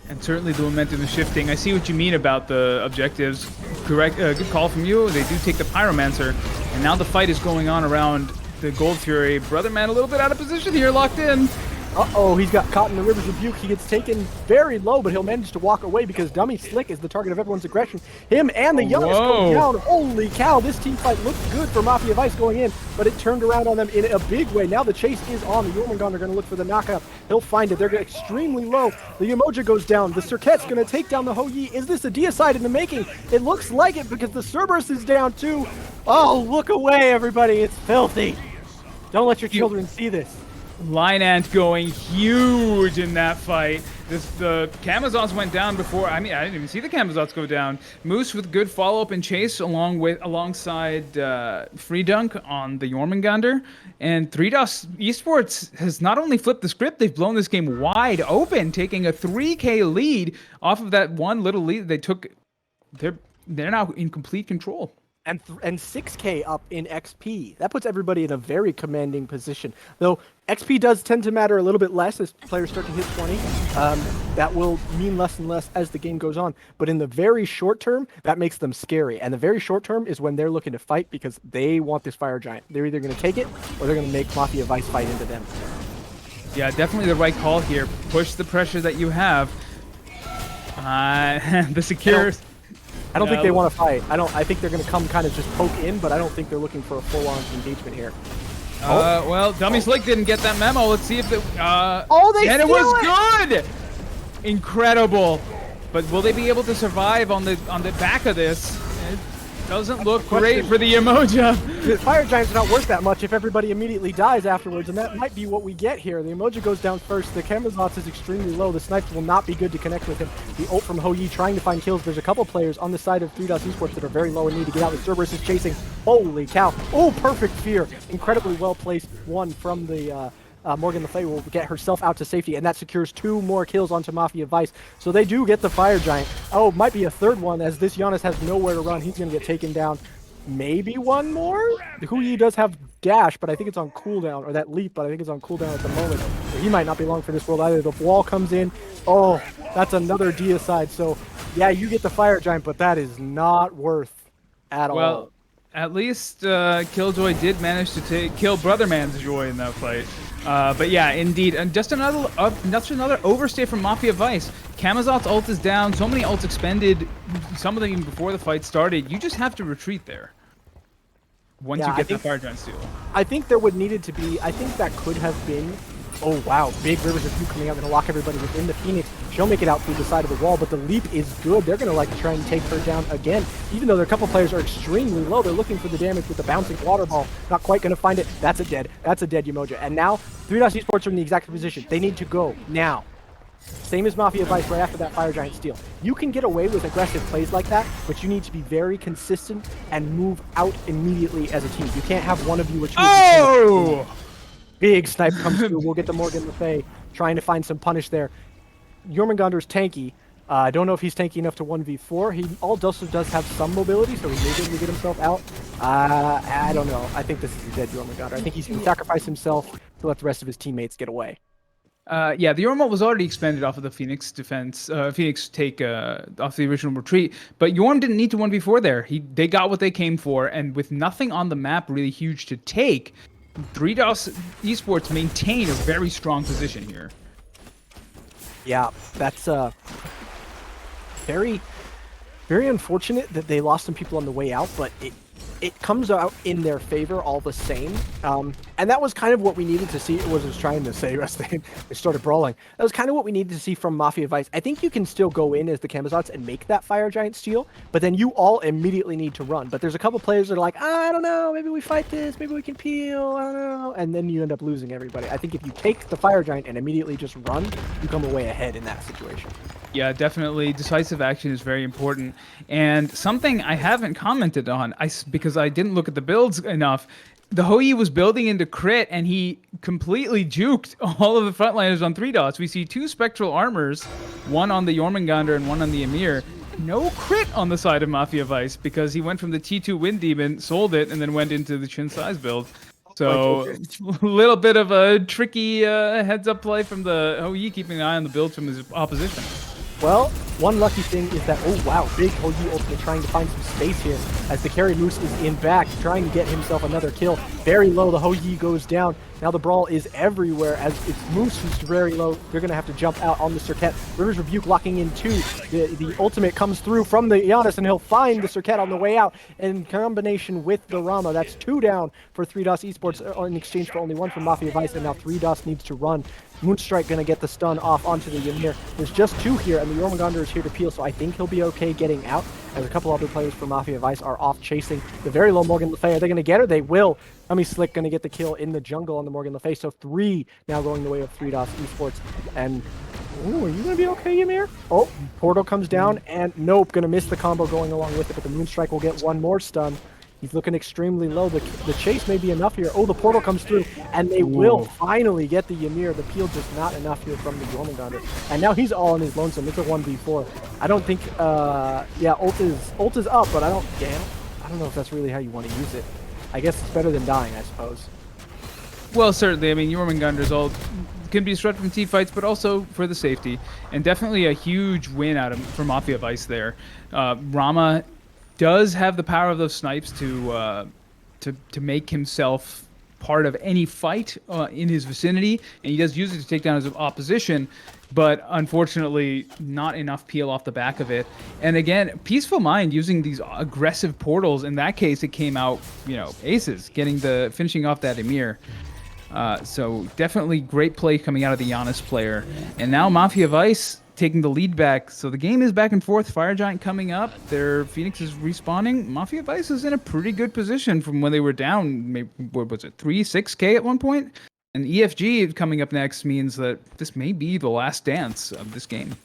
And certainly the momentum is shifting. I see what you mean about the objectives. Correct, good call from you. They do take the Pyromancer, and now the fight is going on around the Gold Fury. Brother Man a little bit out of position here, locked in. Uh-oh, he's got caught in the River's Rebuke. He gets taken very low, but he'll manage to walk away because Dummy Slick is the target of everyone's aggression. Him and the Giannis go down. Holy cow, this team fight looked good for Mafia Vice going in, but it turned around on them in a big way. Now the chase is on. The Jormungandr are going to look for the knockout. He'll find it. They're extremely low. The Emoji goes down. The Serket's going to take down the Hou-Yi. Is this a deicide in the making? It looks like it because the Cerberus is down too. Oh, look away, everybody. It's filthy. Don't let your children see this. Lineant going huge in that fight. The Camazotz went down before. I didn't even see the Camazotz go down. Moose with good follow-up and chase alongside Free Dunk on the Jormungandr. And 3DOS Esports has not only flipped the script, they've blown this game wide open, taking a 3K lead off of that one little lead they took. They're now in complete control. And 6K up in XP. That puts everybody in a very commanding position. Though XP does tend to matter a little bit less as players start to hit 20. That will mean less and less as the game goes on. But in the very short term, that makes them scary. And the very short term is when they're looking to fight because they want this Fire Giant. They're either going to take it or they're going to make Mafia Vice fight into them. Yeah, definitely the right call here. Push the pressure that you have. The secure... I don't think they want to fight. I think they're going to come kind of just poke in, but I don't think they're looking for a full-on engagement here. Well, Dummy Slick didn't get that memo. Let's see if they and it was good! incredible. But will they be able to survive on the back of this? It doesn't look great for the Emoja. The Fire Giant's not worth that much if everybody immediately dies afterwards, and that might be what we get here. The Emoja goes down first. The Camazotz is extremely low. The snipes will not be good to connect with him. The ult from Hou Yi trying to find kills. There's a couple players on the side of 3DOS Esports that are very low and need to get out. The Cerberus is chasing. Holy cow. Oh, perfect fear. Incredibly well placed one from the Morgan Le Fay will get herself out to safety, and that secures 2 more kills onto Mafia Vice. So they do get the Fire Giant. Oh, might be a third one, as this Giannis has nowhere to run. He's going to get taken down. Maybe one more? Hou Yi does have dash, but I think it's on cooldown, or that leap, but I think it's on cooldown at the moment. So he might not be long for this world either. The wall comes in. Oh, that's another deicide. So, yeah, you get the Fire Giant, but that is not worth at all. Well, at least Killjoy did manage to kill Brotherman's Joy in that fight. But yeah, indeed, and just another overstay from Mafia Vice. Camazot's ult is down. So many ults expended, some of them even before the fight started. You just have to retreat there once you get the Fire Giant steal. I think there would needed to be. I think that could have been. Oh wow, big Rivers of View coming out, gonna lock everybody within the Phoenix. She'll make it out through the side of the wall, but the leap is good. They're gonna like try and take her down again. Even though their couple players are extremely low, they're looking for the damage with the bouncing water ball. Not quite gonna find it. That's a dead Emoja. And now 3DOS Esports are in the exact position. They need to go now. Same as Mafia Vice right after that Fire Giant steal. You can get away with aggressive plays like that, but you need to be very consistent and move out immediately as a team. You can't have one of you retreat. Oh! Big snipe comes through. We'll get the Morgan Le Fay trying to find some punish there. Jormungandr's tanky. I don't know if he's tanky enough to 1v4. He also does have some mobility, so he may be able to get himself out. I don't know. I think this is a dead Jormungandr. I think he's going to sacrifice himself to let the rest of his teammates get away. Yeah, the Yorm ult was already expended off of the Phoenix defense. Phoenix take off the original retreat, but Yorm didn't need to 1v4 there. They got what they came for, and with nothing on the map really huge to take, 3DOS Esports maintain a very strong position here. Yeah, that's very, very unfortunate that they lost some people on the way out, but it comes out in their favor all the same. And that was kind of what we needed to see. It was trying to say, they started brawling. That was kind of what we needed to see from Mafia Vice. I think you can still go in as the Camazotz and make that Fire Giant steal, but then you all immediately need to run. But there's a couple players that are like, I don't know, maybe we fight this, maybe we can peel, I don't know. And then you end up losing everybody. I think if you take the Fire Giant and immediately just run, you come away ahead in that situation. Yeah, definitely. Decisive action is very important. And something I haven't commented on, because I didn't look at the builds enough, the Hou Yi was building into crit, and he completely juked all of the frontliners on 3DOS. We see 2 Spectral Armors, one on the Jormungandr and one on the Emir. No crit on the side of Mafia Vice, because he went from the T2 Wind Demon, sold it, and then went into the Chin Size build. So, a little bit of a tricky heads-up play from the Hou Yi, keeping an eye on the builds from his opposition. Well, one lucky thing is that, oh wow, big Hou Yi ultimate trying to find some space here as the carry Moose is in back, trying to get himself another kill. Very low, the Hou Yi goes down. Now the brawl is everywhere as it's Moose who's very low. They're going to have to jump out on the Serket. Rivers Rebuke locking in 2. The ultimate comes through from the Giannis, and he'll find the Serket on the way out. In combination with the Rama, that's 2 down for 3DOS Esports in exchange for only 1 from Mafia Vice, and now 3DOS needs to run. Moonstrike going to get the stun off onto the Ymir. There's just 2 here, and the Jormungandr is here to peel, so I think he'll be okay getting out, as a couple other players for Mafia Vice are off chasing the very low Morgan Le Fay. Are they going to get her? They will. Ummy Slick going to get the kill in the jungle on the Morgan Le Fay, so 3 now going the way of 3DOS Esports. And, ooh, are you going to be okay, Ymir? Oh, Portal comes down, and nope, going to miss the combo going along with it, but the Moonstrike will get 1 more stun. He's looking extremely low. The chase may be enough here. Oh, the portal comes through, and they will finally get the Ymir. The peel just not enough here from the Jormungandr. And now he's all on his lonesome. It's a 1v4. I don't think, yeah, ult is up, but I don't know if that's really how you want to use it. I guess it's better than dying, I suppose. Well, certainly. I mean, Jormungandr's ult can be disrupted from team fights, but also for the safety. And definitely a huge win for Mafia Vice there. Rama does have the power of those snipes to make himself part of any fight in his vicinity, and he does use it to take down his opposition, but unfortunately not enough peel off the back of it. And again, Peaceful Mind using these aggressive portals. In that case, it came out, aces, finishing off that Emir. So definitely great play coming out of the Giannis player. And now Mafia Vice taking the lead back. So the game is back and forth. Fire Giant coming up. Their Phoenix is respawning. Mafia Vice is in a pretty good position from when they were down, maybe, what was it, 6K at one point? And EFG coming up next means that this may be the last dance of this game.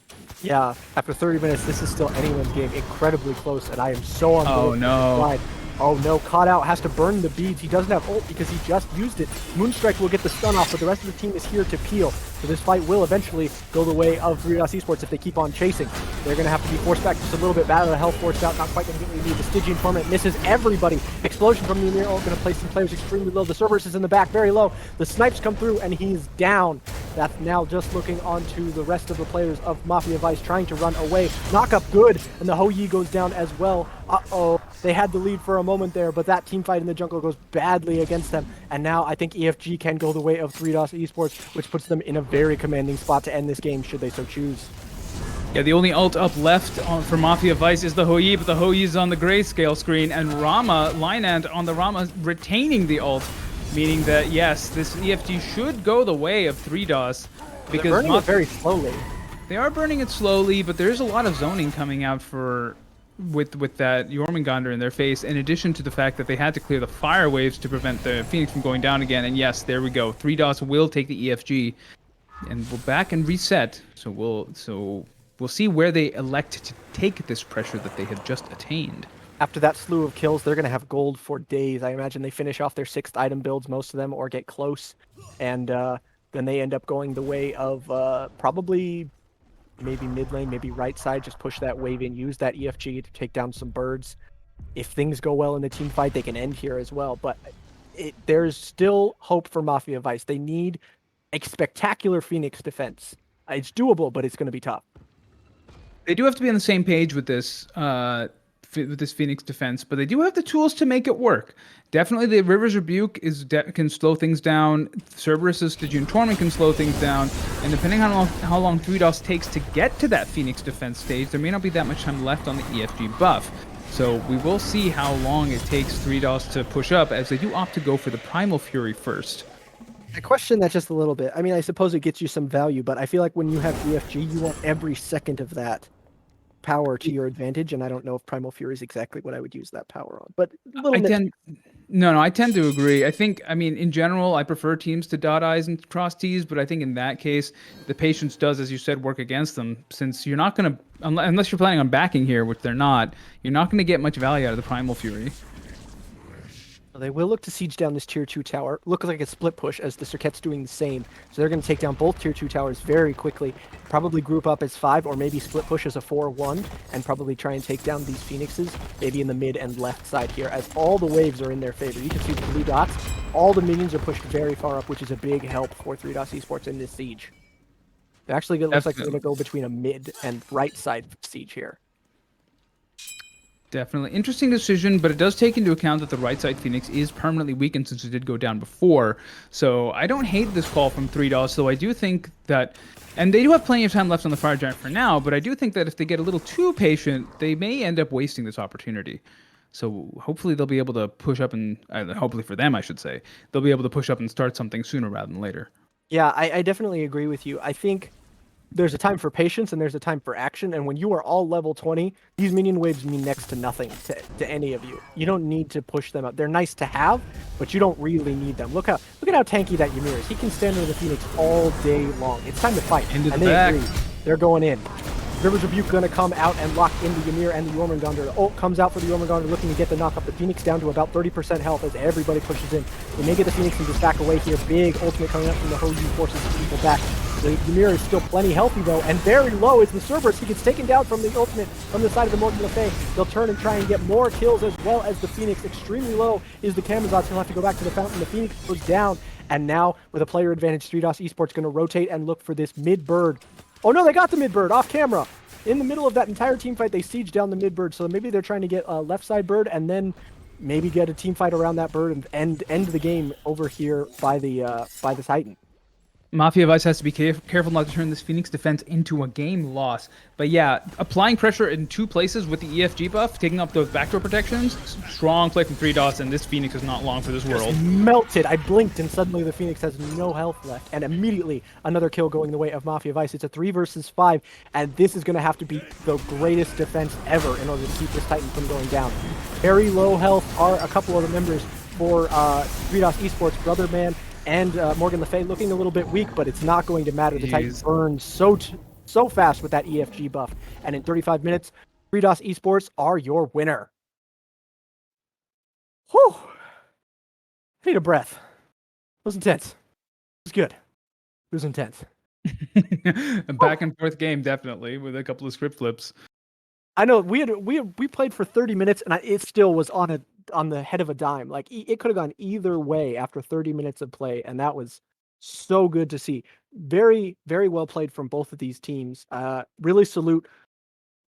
Yeah, after 30 minutes, this is still anyone's game. Incredibly close, and I am so on board. Oh, no. Side. Oh no, Caught Out has to burn the beads. He doesn't have ult because he just used it. Moonstrike will get the stun off, but the rest of the team is here to peel. So this fight will eventually go the way of 3DOS Esports if they keep on chasing. They're going to have to be forced back just a little bit. Battle of the Hell forced out, not quite going to get what we need. The Stygian Torment misses everybody. Explosion from the Ymir ult going to place some players extremely low. The Cerberus is in the back, very low. The snipes come through, and he's down. That's now just looking onto the rest of the players of Mafia Vice trying to run away. Knock up good, and the Hou Yi goes down as well. Uh-oh, they had the lead for a moment there, but that team fight in the jungle goes badly against them. And now I think EFG can go the way of 3DOS Esports, which puts them in a very commanding spot to end this game should they so choose. Yeah, the only ult up left for Mafia Vice is the Hou Yi, but the Hou Yi is on the grayscale screen, and Rama, Linand on the Rama retaining the ult, meaning that, yes, this EFG should go the way of 3DOS. Because they're burning it very slowly. They are burning it slowly, but there's a lot of zoning coming out with that Jormungandr in their face, in addition to the fact that they had to clear the fire waves to prevent the Phoenix from going down again. And yes, there we go. 3DOS will take the EFG, and we're back and reset. So we'll see where they elect to take this pressure that they have just attained. After that slew of kills, they're going to have gold for days. I imagine they finish off their 6th item builds, most of them, or get close. And then they end up going the way of probably maybe mid lane, maybe right side, just push that wave in, use that EFG to take down some birds. If things go well in the team fight, they can end here as well. But there's still hope for Mafia Vice. They need a spectacular Phoenix defense. It's doable, but it's going to be tough. They do have to be on the same page with this Phoenix defense, but they do have the tools to make it work. Definitely the River's Rebuke can slow things down. Cerberus's Stygian Torment can slow things down. And depending on how long 3DOS takes to get to that Phoenix defense stage, there may not be that much time left on the EFG buff. So we will see how long it takes 3DOS to push up, as they do opt to go for the Primal Fury first. I question that just a little bit. I mean, I suppose it gets you some value, but I feel like when you have EFG, you want every second of that power to your advantage, and I don't know if Primal Fury is exactly what I would use that power on. But I tend to agree. I mean, in general, I prefer teams to dot I's and cross T's, but I think in that case, the patience does, as you said, work against them, since you're not going to, unless you're planning on backing here, which they're not, you're not going to get much value out of the Primal Fury. They will look to siege down this tier 2 tower. Look like a split push as the Serqet's doing the same. So they're going to take down both tier 2 towers very quickly. Probably group up as 5 or maybe split push as a 4-1 and probably try and take down these Phoenixes, maybe in the mid and left side here, as all the waves are in their favor. You can see the blue dots. All the minions are pushed very far up, which is a big help for 3DOS Esports in this siege. It actually looks like they're going to go between a mid and right side siege here. Definitely. Interesting decision, but it does take into account that the right side Phoenix is permanently weakened since it did go down before. So I don't hate this call from 3DOS, though I do think that, and they do have plenty of time left on the Fire Giant for now, but I do think that if they get a little too patient, they may end up wasting this opportunity. So hopefully they'll be able to push up and, hopefully for them, I should say, they'll be able to push up and start something sooner rather than later. Yeah, I definitely agree with you. I think there's a time for patience and there's a time for action, and when you are all level 20, these minion waves mean next to nothing to any of you. You don't need to push them up. They're nice to have, but you don't really need them. Look at how tanky that Ymir is. He can stand under the Phoenix all day long. It's time to fight. Into the and they back. agree. They're going in. River's Rebuke going to come out and lock in the Ymir and the Jormungandr. The ult comes out for the Jormungandr, looking to get the knock up. The Phoenix down to about 30% health as everybody pushes in. They may get the Phoenix and just back away here. Big ultimate coming up from the Hou Yi forces people back. The Ymir is still plenty healthy though, and very low is the Cerberus. He gets taken down from the ultimate from the side of the Morgan Le Fay. They'll turn and try and get more kills as well as the Phoenix. Extremely low is the Camazotz. He'll have to go back to the fountain. The Phoenix goes down, and now with a player advantage, 3DOS Esports going to rotate and look for this mid-bird. Oh no, they got the mid-bird off camera. In the middle of that entire team fight, they siege down the mid-bird, so maybe they're trying to get a left side bird and then maybe get a team fight around that bird and end the game over here by the Titan. Mafia Vice has to be careful not to turn this Phoenix defense into a game loss. But yeah, applying pressure in two places with the EFG buff, taking up those backdoor protections, strong play from 3DOS, and this Phoenix is not long for this world. Melted. I blinked and suddenly the Phoenix has no health left. And immediately another kill going the way of Mafia Vice. It's a 3 versus 5, and this is going to have to be the greatest defense ever in order to keep this Titan from going down. Very low health are a couple of the members for 3DOS Esports, Brotherman and Morgan Le Fay, looking a little bit weak, but it's not going to matter. The Titan burns so fast with that EFG buff. And in 35 minutes, 3DOS Esports are your winner. Whew. I need a breath. It was intense. It was good. It was intense. A back and forth game, definitely, with a couple of script flips. I know we played for 30 minutes, and it still was on the head of a dime. Like it could have gone either way after 30 minutes of play, and that was so good to see. Very, very well played from both of these teams. Really salute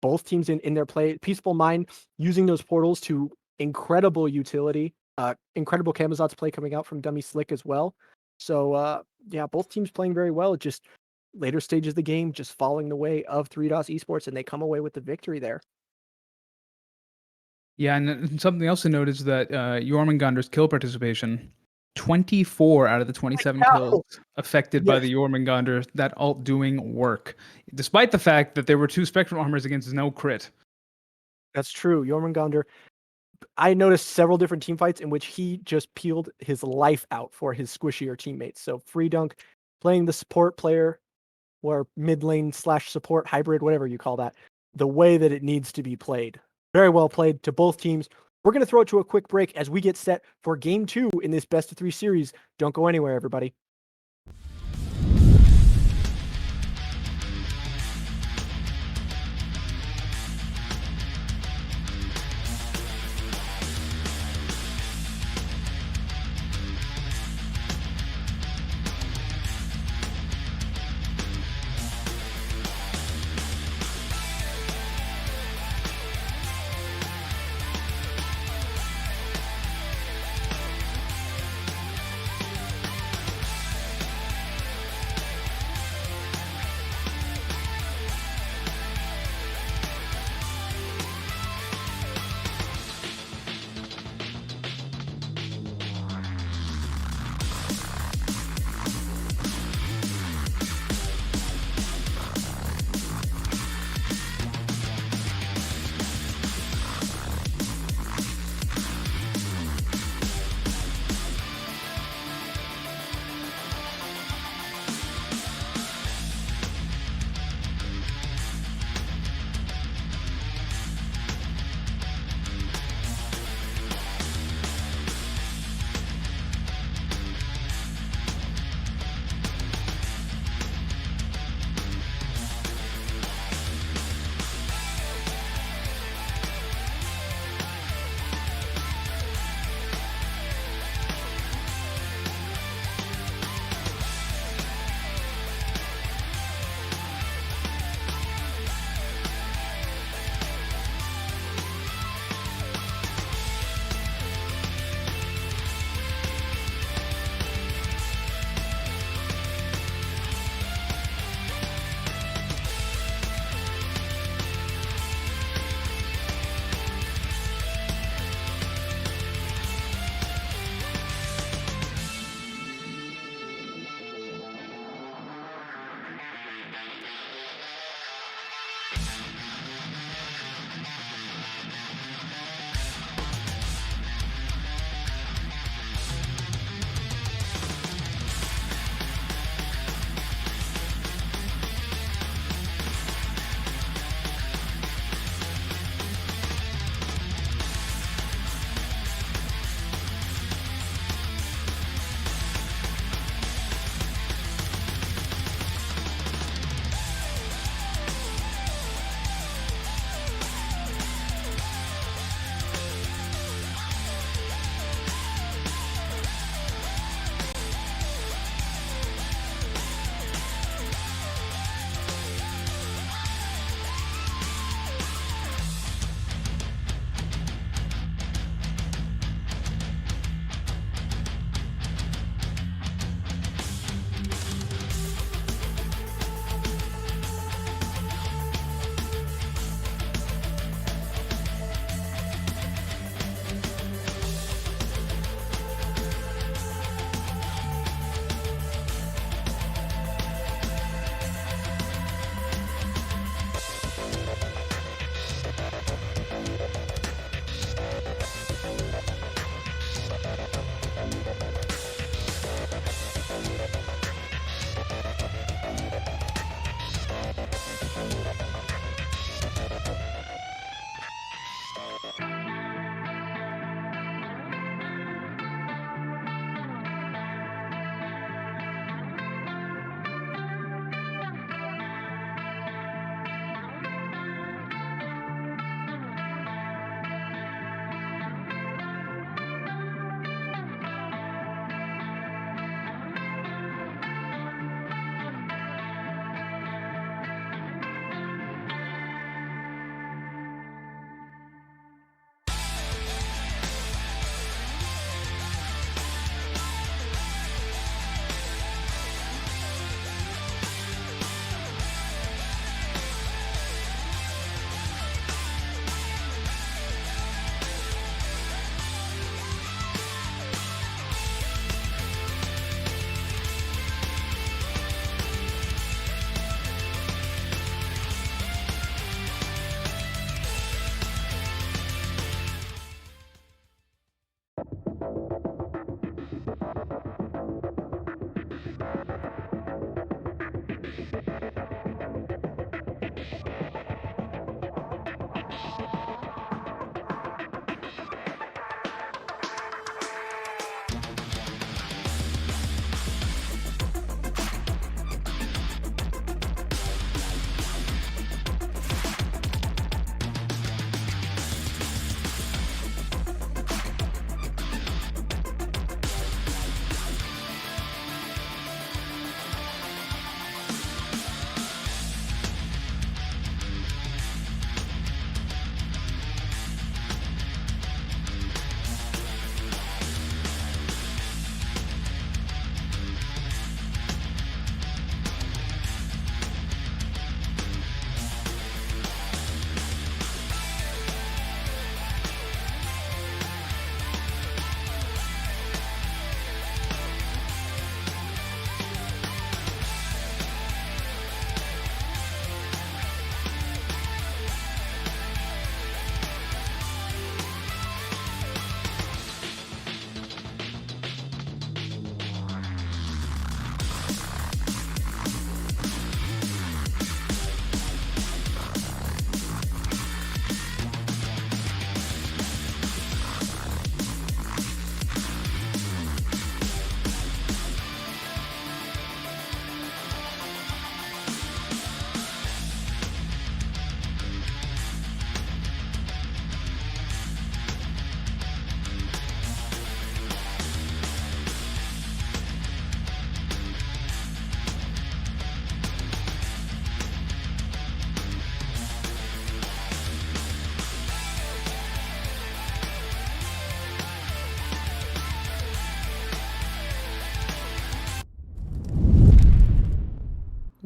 both teams in their play. Peaceful Mind using those portals to incredible utility. Incredible Camazot's play coming out from Dummy Slick as well. So yeah, both teams playing very well. Just later stages of the game, just following the way of 3DOS Esports, and they come away with the victory there. Yeah, and something else to note is that Jormungandr's kill participation, 24 out of the 27 kills affected by the Jormungandr, that ult doing work, despite the fact that there were 2 Spectrum Armors against no crit. That's true. Jormungandr, I noticed several different team fights in which he just peeled his life out for his squishier teammates. So Free Dunk playing the support player, or mid lane / support hybrid, whatever you call that, the way that it needs to be played. Very well played to both teams. We're going to throw it to a quick break as we get set for game 2 in this best of 3 series. Don't go anywhere, everybody.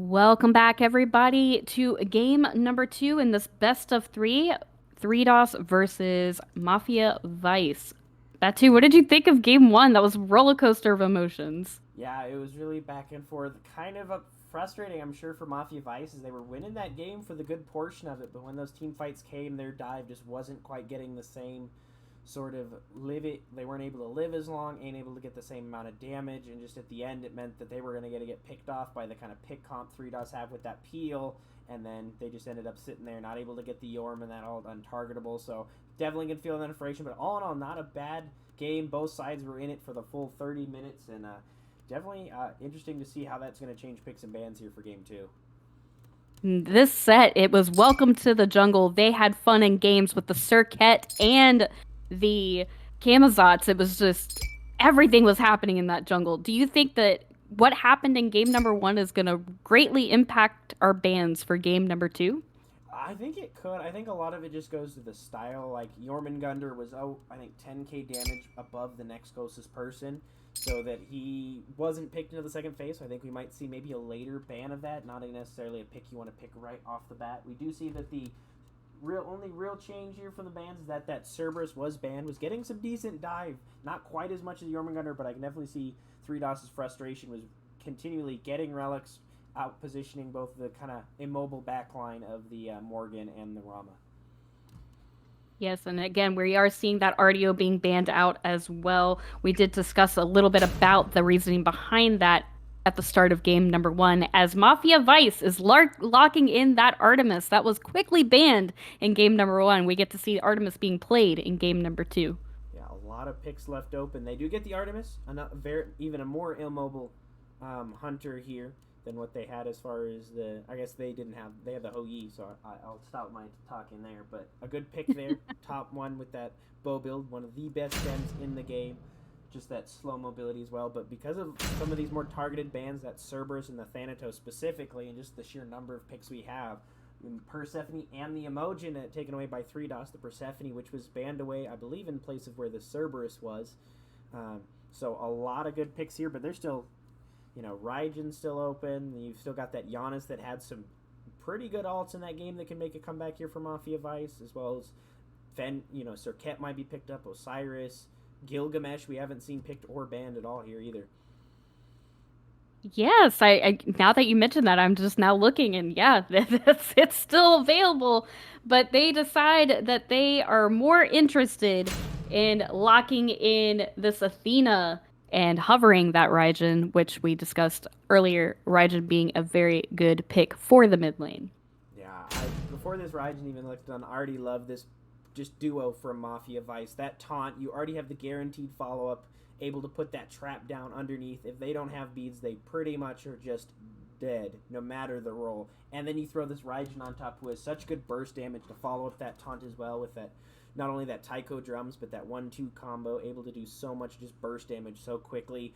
Welcome back, everybody, to game number 2 in this best of 3, 3DOS versus Mafia Vice. Batu, what did you think of game 1? That was a roller coaster of emotions. Yeah, it was really back and forth. Kind of frustrating, I'm sure, for Mafia Vice, as they were winning that game for the good portion of it, but when those team fights came, their dive just wasn't quite getting the same sort of they weren't able to live as long, ain't able to get the same amount of damage, and just at the end it meant that they were going to get picked off by the kind of pick comp 3DOS have with that peel, and then they just ended up sitting there not able to get the Yorm and that all untargetable. So definitely can feel that frustration, but all in all, not a bad game. Both sides were in it for the full 30 minutes, and definitely interesting to see how that's going to change picks and bans here for game 2. This set, it was Welcome to the Jungle. They had fun in games with the Circuit and the Camazotz. It was just everything was happening in that jungle. Do you think that what happened in game number 1 is going to greatly impact our bans for game number 2? I think it could. I think a lot of it just goes to the style. Like, Jormungandr was, I think 10k damage above the next closest person, so that he wasn't picked into the second phase. So I think we might see maybe a later ban of that, not necessarily a pick you want to pick right off the bat. We do see that the only real change here from the bans is that Cerberus was banned, was getting some decent dive, not quite as much as Jormungandr, but I can definitely see 3DOS's frustration was continually getting relics, out positioning both the kind of immobile backline of the Morgan and the Rama. Yes, and again, we are seeing that RDO being banned out as well. We did discuss a little bit about the reasoning behind that at the start of game number 1, as Mafia Vice is locking in that Artemis that was quickly banned in game number 1. We get to see Artemis being played in game number 2. Yeah, a lot of picks left open. They do get the Artemis, even a more immobile hunter here than what they had as far as the, I guess they had the Hou Yi, so I'll stop my talking there, but a good pick there. Top one with that bow build, one of the best gems in the game. Just that slow mobility as well, but because of some of these more targeted bans, that Cerberus and the Thanatos specifically, and just the sheer number of picks we have, Persephone and the Imogen taken away by 3DOS, the Persephone, which was banned away, I believe, in place of where the Cerberus was. So a lot of good picks here, but there's still, Raijin's still open. You've still got that Giannis that had some pretty good alts in that game that can make a comeback here for Mafia Vice, as well as Circuit might be picked up, Osiris, Gilgamesh we haven't seen picked or banned at all here either. Yes, I now that you mentioned that, I'm just now looking, and yeah, it's still available, but they decide that they are more interested in locking in this Athena and hovering that Raijin, which we discussed earlier, Raijin being a very good pick for the mid lane. Yeah, before this Raijin even looked on, I already love this just duo from Mafia Vice. That taunt, you already have the guaranteed follow-up, able to put that trap down underneath. If they don't have beads, they pretty much are just dead, no matter the role. And then you throw this Raijin on top who has such good burst damage to follow up that taunt as well with that, not only that Taiko drums, but that 1-2 combo, able to do so much just burst damage so quickly.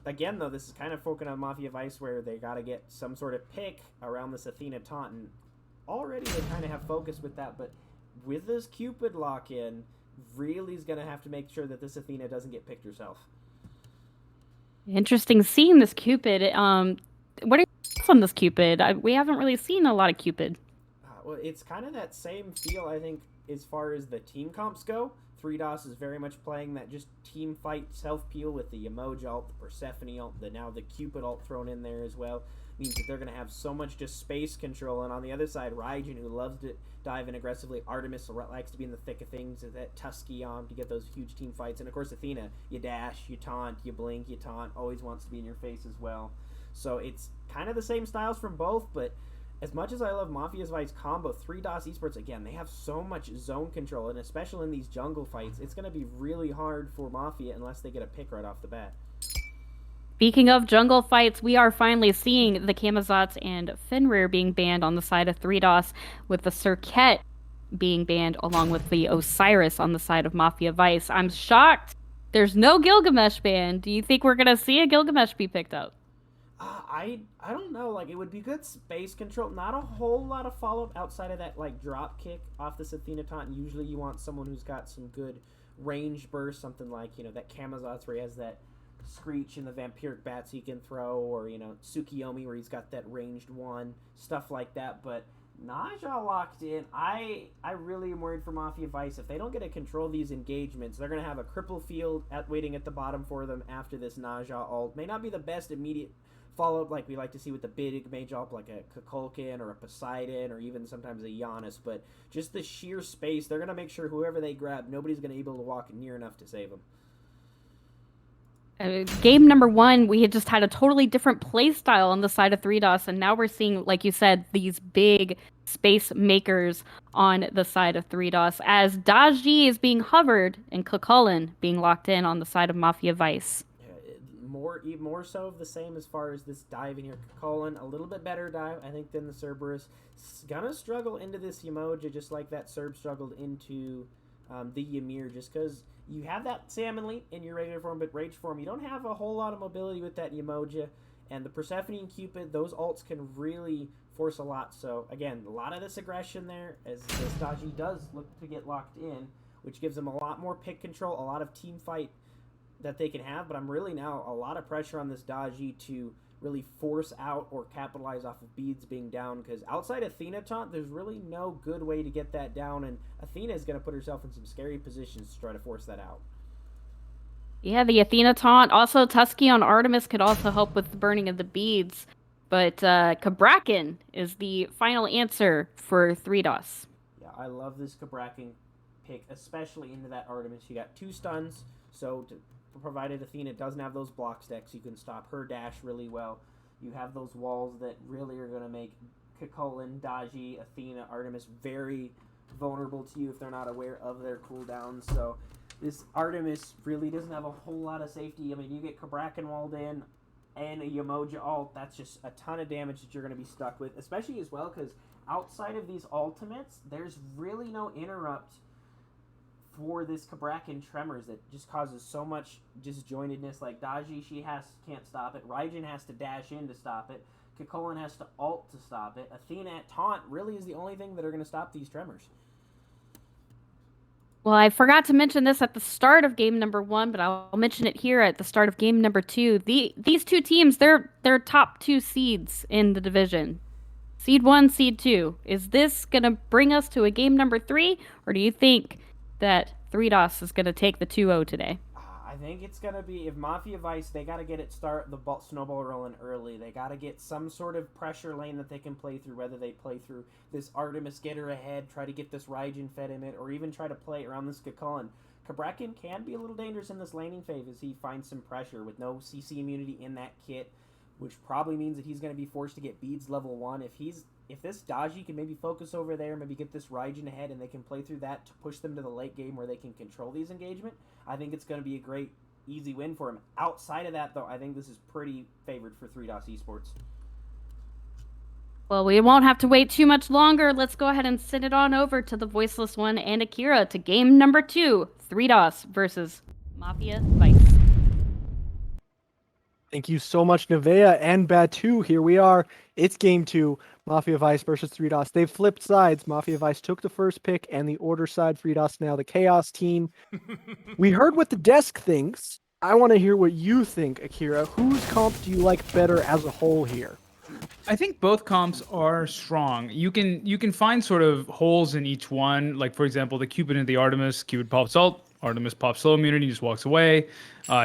Again, though, this is kind of focusing on Mafia Vice where they got to get some sort of pick around this Athena taunt, and already they kind of have focus with that, but with this Cupid lock-in, really is going to have to make sure that this Athena doesn't get picked herself. Interesting seeing this Cupid. What are your thoughts on this Cupid? We haven't really seen a lot of Cupid. Well, it's kind of that same feel, I think, as far as the team comps go. 3DOS is very much playing that just team fight self-peel with the Emoji ult, the Persephone ult, now the Cupid ult thrown in there as well. Means that they're going to have so much just space control. And on the other side, Raijin, who loves to dive in aggressively. Artemis likes to be in the thick of things. That Tusky on to get those huge team fights. And of course, Athena, you dash, you taunt, you blink, you taunt. Always wants to be in your face as well. So it's kind of the same styles from both. But as much as I love Mafia's Vice combo, 3DOS Esports, again, they have so much zone control. And especially in these jungle fights, it's going to be really hard for Mafia unless they get a pick right off the bat. Speaking of jungle fights, we are finally seeing the Camazotz and Fenrir being banned on the side of 3DOS, with the Circuit being banned along with the Osiris on the side of Mafia Vice. I'm shocked there's no Gilgamesh ban. Do you think we're going to see a Gilgamesh be picked up? I don't know. Like, it would be good space control. Not a whole lot of follow-up outside of that, like, drop kick off this Athena taunt. Usually you want someone who's got some good range burst, something like, that Camazotz where he has that Screech and the vampiric bats he can throw, or Tsukiyomi where he's got that ranged one, stuff like that. But Naja locked in. I really am worried for Mafia Vice. If they don't get to control these engagements, they're going to have a cripple field waiting at the bottom for them after this Naja ult. May not be the best immediate follow-up like we like to see with the big mage ult like a Kukulkan or a Poseidon or even sometimes a Giannis, but just the sheer space, they're going to make sure whoever they grab, nobody's going to be able to walk near enough to save them. Game number 1, we had just had a totally different play style on the side of 3DOS, and now we're seeing, like you said, these big space makers on the side of 3DOS, as Daji is being hovered and Kukulkan being locked in on the side of Mafia Vice. More so of the same as far as this dive in here. Kukulkan, a little bit better dive, I think, than the Cerberus. Gonna struggle into this Yemoja just like that Cerb struggled into the Ymir, just because you have that Salmon Leap in your regular form, but Rage form, you don't have a whole lot of mobility with that Yemoja. And the Persephone and Cupid, those ults can really force a lot. So, again, a lot of this aggression there, as Daji does look to get locked in, which gives them a lot more pick control, a lot of team fight that they can have. But I'm really now a lot of pressure on this Daji to really force out or capitalize off of beads being down, because outside Athena taunt, there's really no good way to get that down, and Athena is going to put herself in some scary positions to try to force that out. Yeah, the Athena taunt. Also, Tusky on Artemis could also help with the burning of the beads. But Cabrakan is the final answer for 3DOS. Yeah, I love this Cabrakan pick, especially into that Artemis. You got 2 stuns, so provided Athena doesn't have those block stacks, you can stop her dash really well. You have those walls that really are going to make Kukulkan, Daji, Athena, Artemis very vulnerable to you if they're not aware of their cooldowns. So this Artemis really doesn't have a whole lot of safety. I mean, you get Cabrakan walled in and a Yemoja ult, that's just a ton of damage that you're going to be stuck with, especially as well because outside of these ultimates, there's really no interrupt for this Cabrakan Tremors that just causes so much disjointedness. Like Daji, can't stop it. Raijin has to dash in to stop it. Kukulkan has to ult to stop it. Athena at taunt really is the only thing that are going to stop these Tremors. Well, I forgot to mention this at the start of game number 1, but I'll mention it here at the start of game number 2. These two teams, they're top 2 seeds in the division. Seed 1, Seed 2. Is this going to bring us to a game number 3, or do you think that 3DOS is going to take the 2-0 today? I think it's going to be, if Mafia Vice, they got to get it snowball rolling early. They got to get some sort of pressure lane that they can play through, whether they play through this Artemis, get her ahead, try to get this Raijin fed in it, or even try to play around this Kukulkan. Cabrakan can be a little dangerous in this laning phase as he finds some pressure with no CC immunity in that kit, which probably means that he's going to be forced to get beads level 1. If this Daji can maybe focus over there, maybe get this Raijin ahead, and they can play through that to push them to the late game where they can control these engagement, I think it's going to be a great, easy win for him. Outside of that, though, I think this is pretty favored for 3DOS Esports. Well, we won't have to wait too much longer. Let's go ahead and send it on over to the Voiceless One and Akira to game number 2, 3DOS versus Mafia Vice. Thank you so much, Nevea and Batu. Here we are. It's game 2, Mafia Vice versus 3DOS. They've flipped sides. Mafia Vice took the first pick and the order side. 3DOS now the Chaos team. We heard what the desk thinks. I want to hear what you think, Akira. Whose comp do you like better as a whole here? I think both comps are strong. You can find sort of holes in each one. Like, for example, the Cupid and the Artemis. Cupid pops ult. Artemis pops slow immunity, just walks away.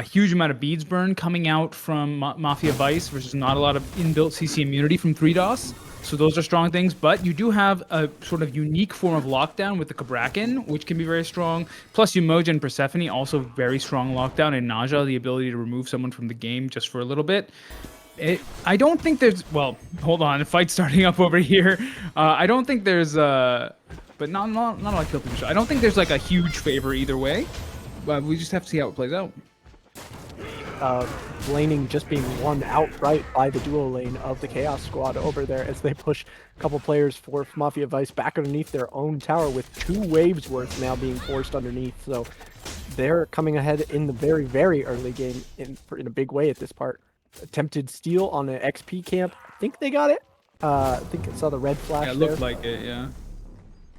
Huge amount of beads burn coming out from Mafia Vice versus not a lot of inbuilt CC immunity from 3DOS. So those are strong things, but you do have a sort of unique form of lockdown with the Cabrakan, which can be very strong. Plus Yemoja and Persephone, also very strong lockdown, and Naja, the ability to remove someone from the game just for a little bit. I don't think there's, well, hold on, fight starting up over here. I don't think there's, but not a lot of kill position. I don't think there's like a huge favor either way, but we just have to see how it plays out. Laning just being won outright by the duo lane of the Chaos Squad over there as they push a couple players for Mafia Vice back underneath their own tower with 2 waves worth now being forced underneath. So they're coming ahead in the very, very early game in a big way at this part. Attempted steal on an XP camp. I think they got it. I think I saw the red flash. Yeah, it looked like it, yeah.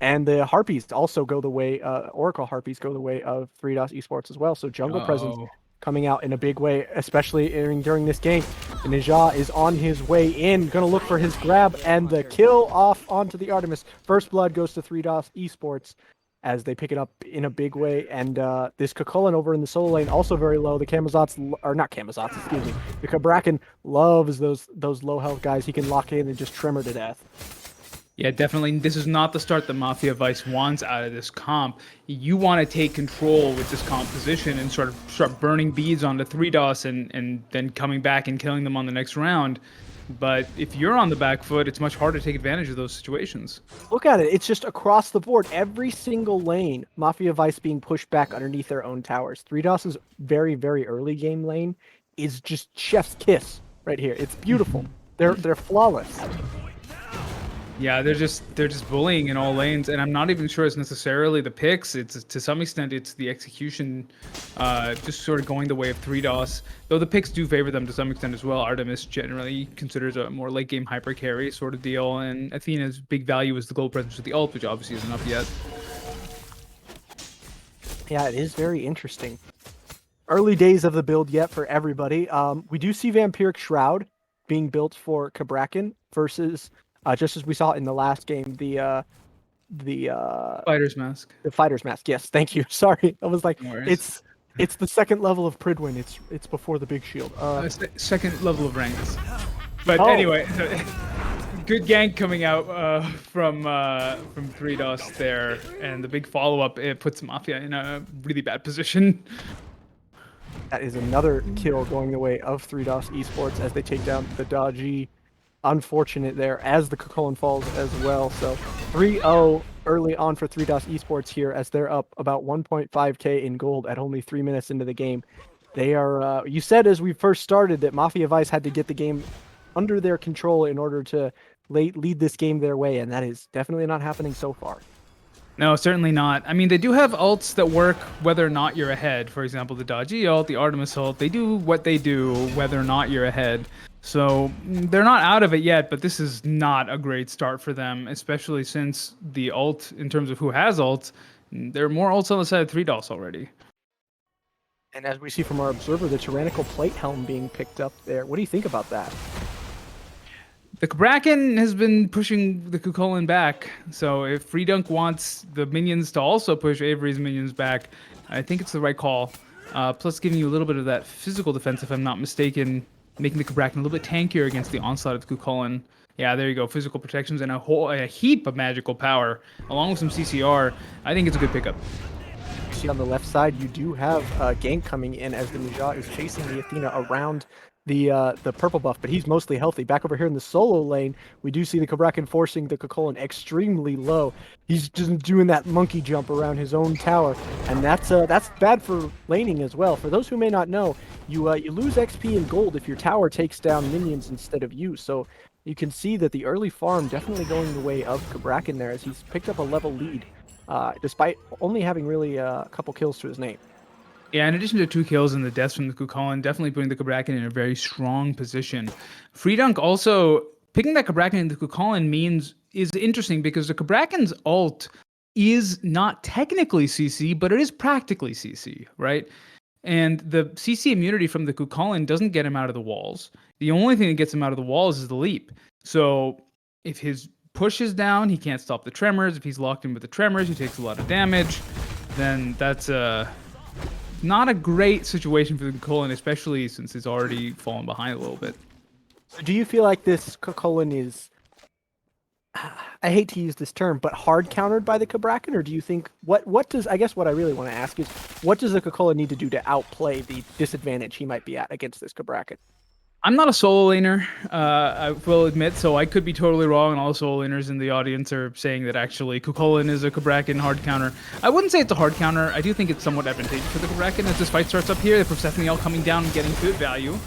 And the Harpies also go the way, Oracle Harpies go the way of 3DOS Esports as well. So jungle presence coming out in a big way, especially during this game. And Ninja is on his way in, gonna look for his grab and the kill off onto the Artemis. First blood goes to 3DOS Esports as they pick it up in a big way. And this Kukulkan over in the solo lane also very low. The Camazotz, or not Camazotz, excuse me. The Cabrakan loves those low health guys. He can lock in and just trim her to death. Yeah, definitely. This is not the start that Mafia Vice wants out of this comp. You want to take control with this composition and sort of start burning beads onto 3DOS and then coming back and killing them on the next round. But if you're on the back foot, it's much harder to take advantage of those situations. Look at it. It's just across the board. Every single lane, Mafia Vice being pushed back underneath their own towers. 3DOS's very, very early game lane is just chef's kiss right here. It's beautiful. They're flawless. Yeah, they're just bullying in all lanes, and I'm not even sure it's necessarily the picks. It's to some extent it's the execution, just sort of going the way of 3DOS. Though the picks do favor them to some extent as well. Artemis generally considers a more late game hyper carry sort of deal, and Athena's big value is the gold presence with the ult, which obviously isn't up yet. Yeah, it is very interesting. Early days of the build yet for everybody. We do see Vampiric Shroud being built for Cabrakan versus. Just as we saw in the last game, the Fighter's Mask. The Fighter's Mask. Yes, thank you. Sorry, I was like, No worries. it's the second level of Pridwin. It's before the big shield. Second level of ranks. But Oh. anyway, good gank coming out from 3DOS there, and the big follow up it puts Mafia in a really bad position. That is another kill going the way of 3DOS Esports as they take down the Dodgy. Unfortunate there as the Kukulkan falls as well. So 3-0 early on for 3DOS Esports here as they're up about 1.5k in gold at only 3 minutes into the game. They are, you said as we first started that Mafia Vice had to get the game under their control in order to lead this game their way, and that is definitely not happening so far. No, certainly not. I mean, they do have ults that work whether or not you're ahead. For example, the Dodgy ult, the Artemis ult, they do what they do whether or not you're ahead. So they're not out of it yet, but this is not a great start for them, especially since the ult, in terms of who has ult, there are more ults on the side of 3DOS already. And as we see from our observer, the Tyrannical Plate Helm being picked up there. What do you think about that? The Cabrakan has been pushing the Kukulkan back, so if Freedunk wants the minions to also push Avery's minions back, I think it's the right call. Plus giving you a little bit of that physical defense, if I'm not mistaken, making the Cabrakan a little bit tankier against the onslaught of the Kukulkan. Yeah, there you go, physical protections and a heap of magical power, along with some CCR. I think it's a good pickup. See on the left side, you do have gank coming in as the Ninja is chasing the Athena around the purple buff, but he's mostly healthy. Back over here in the solo lane, we do see the Cabrakan forcing the Kukulkan extremely low. He's just doing that monkey jump around his own tower, and that's bad for laning as well. For those who may not know, you lose XP and gold if your tower takes down minions instead of you. So you can see that the early farm definitely going the way of Cabrakan there as he's picked up a level lead, despite only having really a couple kills to his name. Yeah, in addition to 2 kills and the deaths from the Kukulkan, definitely putting the Cabrakan in a very strong position. Freedunk also, picking that Cabrakan in the Kukulkan is interesting because the Cabrakan's ult is not technically CC, but it is practically CC, right? And the CC immunity from the Kukulkan doesn't get him out of the walls. The only thing that gets him out of the walls is the leap. So if his push is down, he can't stop the tremors. If he's locked in with the tremors, he takes a lot of damage. Then that's not a great situation for the Kukulkan, especially since he's already fallen behind a little bit. So do you feel like this Kukulkan is, I hate to use this term, but hard countered by the Cabrakan, or do you think, what does, I guess what I really want to ask is, what does the Kukulkan need to do to outplay the disadvantage he might be at against this Cabrakan? I'm not a solo laner, I will admit, so I could be totally wrong, and all the solo laners in the audience are saying that actually Kukulkan is a Cabrakan hard counter. I wouldn't say it's a hard counter. I do think it's somewhat advantageous for the Cabrakan as this fight starts up here. The Persephone all coming down and getting good value.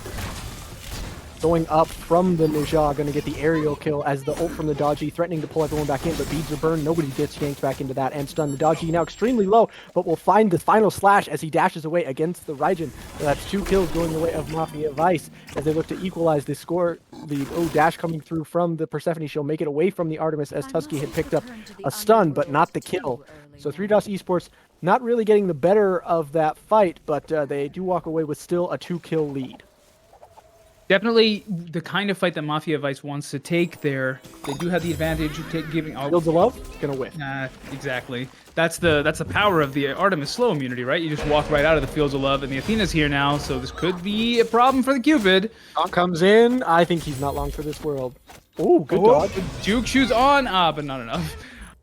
Going up from the Ninja, going to get the aerial kill as the ult from the Dodgy threatening to pull everyone back in, but beads are burned. Nobody gets yanked back into that and stunned. The Dodgy now extremely low, but will find the final slash as he dashes away against the Raijin. So that's 2 kills going the way of Mafia Vice as they look to equalize the score. The dash coming through from the Persephone. She'll make it away from the Artemis as Tusky had picked up a stun, but not the kill. So 3DOS Esports not really getting the better of that fight, but they do walk away with still a 2-kill lead. Definitely the kind of fight that Mafia Vice wants to take there. They do have the advantage of giving... Fields of Love, gonna whiff. Exactly. That's the power of the Artemis slow immunity, right? You just walk right out of the Fields of Love, and the Athena's here now, so this could be a problem for the Cupid. Taunt comes in. I think he's not long for this world. Ooh, good dodge. Juke shoes on, but not enough.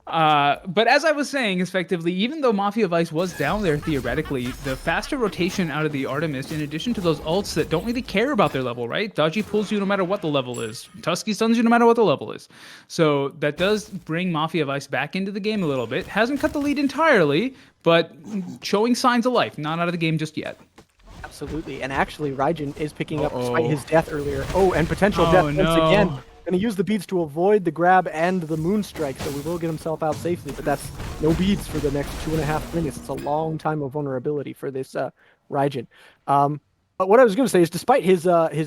But as I was saying, effectively, even though Mafia Vice was down there theoretically, the faster rotation out of the Artemis, in addition to those ults that don't really care about their level, right? Dodgy pulls you no matter what the level is. Tusky stuns you no matter what the level is. So that does bring Mafia Vice back into the game a little bit. Hasn't cut the lead entirely, but showing signs of life. Not out of the game just yet. Absolutely. And actually, Raijin is picking up despite his death earlier. Oh, and potential death once again. Going to use the beads to avoid the grab and the Moonstrike, so we will get himself out safely, but that's no beads for the next 2.5 minutes. It's a long time of vulnerability for this Raijin. But what I was going to say is, despite his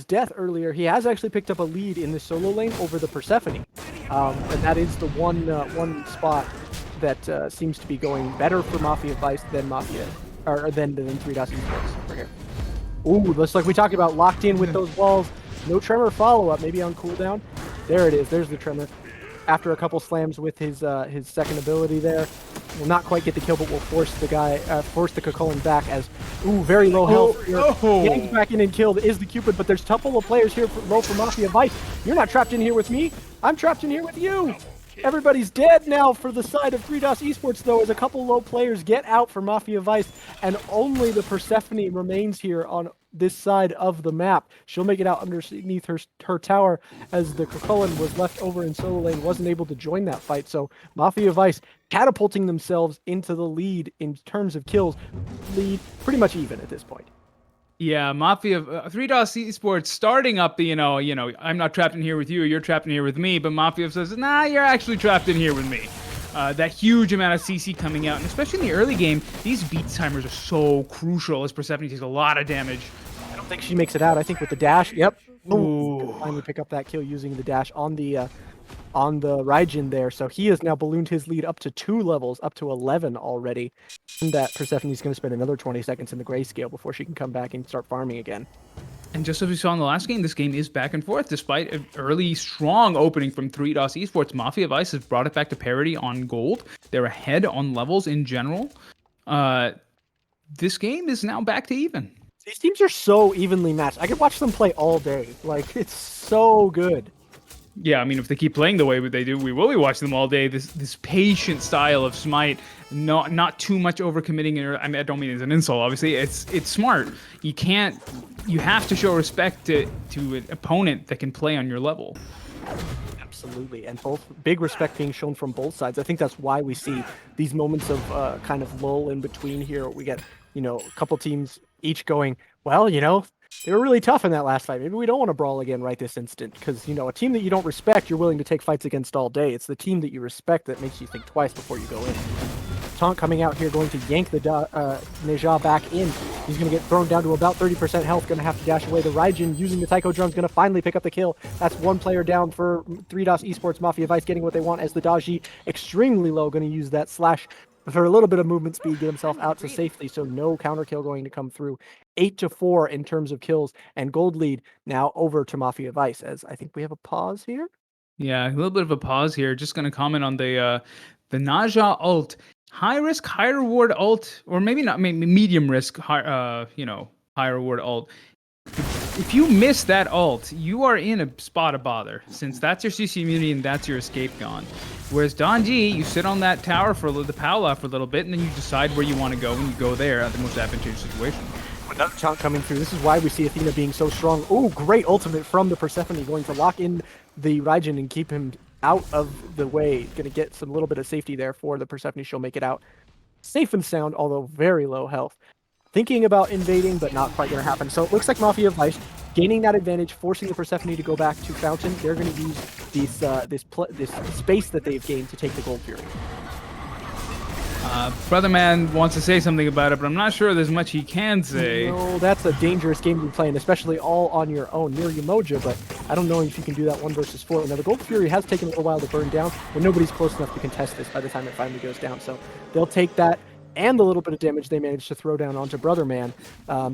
death earlier, he has actually picked up a lead in the solo lane over the Persephone. And that is the one spot that seems to be going better for Mafia Vice than than 3DOS Esports over here. Ooh, looks like we talked about, locked in with those walls. No Tremor follow-up, maybe on cooldown. There it is. There's the Tremor. After a couple slams with his second ability there. Will not quite get the kill, but will force the Cocolan back as, very low health here. Getting back in and killed is the Cupid, but there's a couple of players here low for Mafia Vice. You're not trapped in here with me. I'm trapped in here with you. Everybody's dead now for the side of 3DOS Esports, though, as a couple low players get out for Mafia Vice, and only the Persephone remains here on this side of the map. She'll make it out underneath her tower, as the Cocolan was left over in solo lane, wasn't able to join that fight. So Mafia Vice catapulting themselves into the lead in terms of kills, lead pretty much even at this point. Yeah, Mafia 3DOS Esports starting up the I'm not trapped in here with you, you're trapped in here with me, but Mafia says, nah, you're actually trapped in here with me. That huge amount of CC coming out, and especially in the early game, these beat timers are so crucial as Persephone takes a lot of damage. I don't think she makes it out. I think with the dash, yep. Ooh. Finally pick up that kill using the dash on the Raijin there. So he has now ballooned his lead up to 2 levels, up to 11 already. And that Persephone's going to spend another 20 seconds in the grayscale before she can come back and start farming again. And just as we saw in the last game, this game is back and forth. Despite an early, strong opening from 3DOS Esports, Mafia Vice has brought it back to parity on gold. They're ahead on levels in general. This game is now back to even. These teams are so evenly matched. I could watch them play all day. Like, it's so good. Yeah, I mean, if they keep playing the way they do, we will be watching them all day. This patient style of Smite, not too much overcommitting. I mean, I don't mean it as an insult. Obviously, it's smart. You have to show respect to an opponent that can play on your level. Absolutely, and big respect being shown from both sides. I think that's why we see these moments of kind of lull in between here. We get a couple teams each going, well, they were really tough in that last fight. Maybe we don't want to brawl again right this instant, because, a team that you don't respect, you're willing to take fights against all day. It's the team that you respect that makes you think twice before you go in. Taunt coming out here, going to yank the Neja back in. He's going to get thrown down to about 30% health, going to have to dash away. The Raijin using the Taiko Drums, going to finally pick up the kill. That's one player down for 3DOS Esports. Mafia Vice getting what they want, as the Daji, extremely low, going to use that slash for a little bit of movement speed, get himself out to safely, so no counter kill going to come through. 8-4 in terms of kills, and gold lead now over to Mafia Vice, as I think we have a pause here. Yeah, a little bit of a pause here. Just going to comment on the Naja ult. High risk, high reward ult, or maybe not, maybe medium risk, high reward ult. If you miss that ult, you are in a spot of bother, since that's your CC immunity and that's your escape gone. Whereas Donji, you sit on that tower for the Paola for a little bit, and then you decide where you want to go, and you go there at the most advantageous situation. Another taunt coming through. This is why we see Athena being so strong. Oh, great ultimate from the Persephone, going to lock in the Raijin and keep him out of the way. Going to get some little bit of safety there for the Persephone. She'll make it out safe and sound, although very low health. Thinking about invading, but not quite going to happen. So it looks like Mafia Vice gaining that advantage, forcing the Persephone to go back to Fountain. They're going to use this space that they've gained to take the Gold Fury. Brotherman wants to say something about it, but I'm not sure there's much he can say. No, that's a dangerous game to be playing, especially all on your own near Umoja, but I don't know if you can do that 1 versus 4. Now, the Gold Fury has taken a little while to burn down, but nobody's close enough to contest this by the time it finally goes down. So they'll take that and the little bit of damage they managed to throw down onto Brother Man.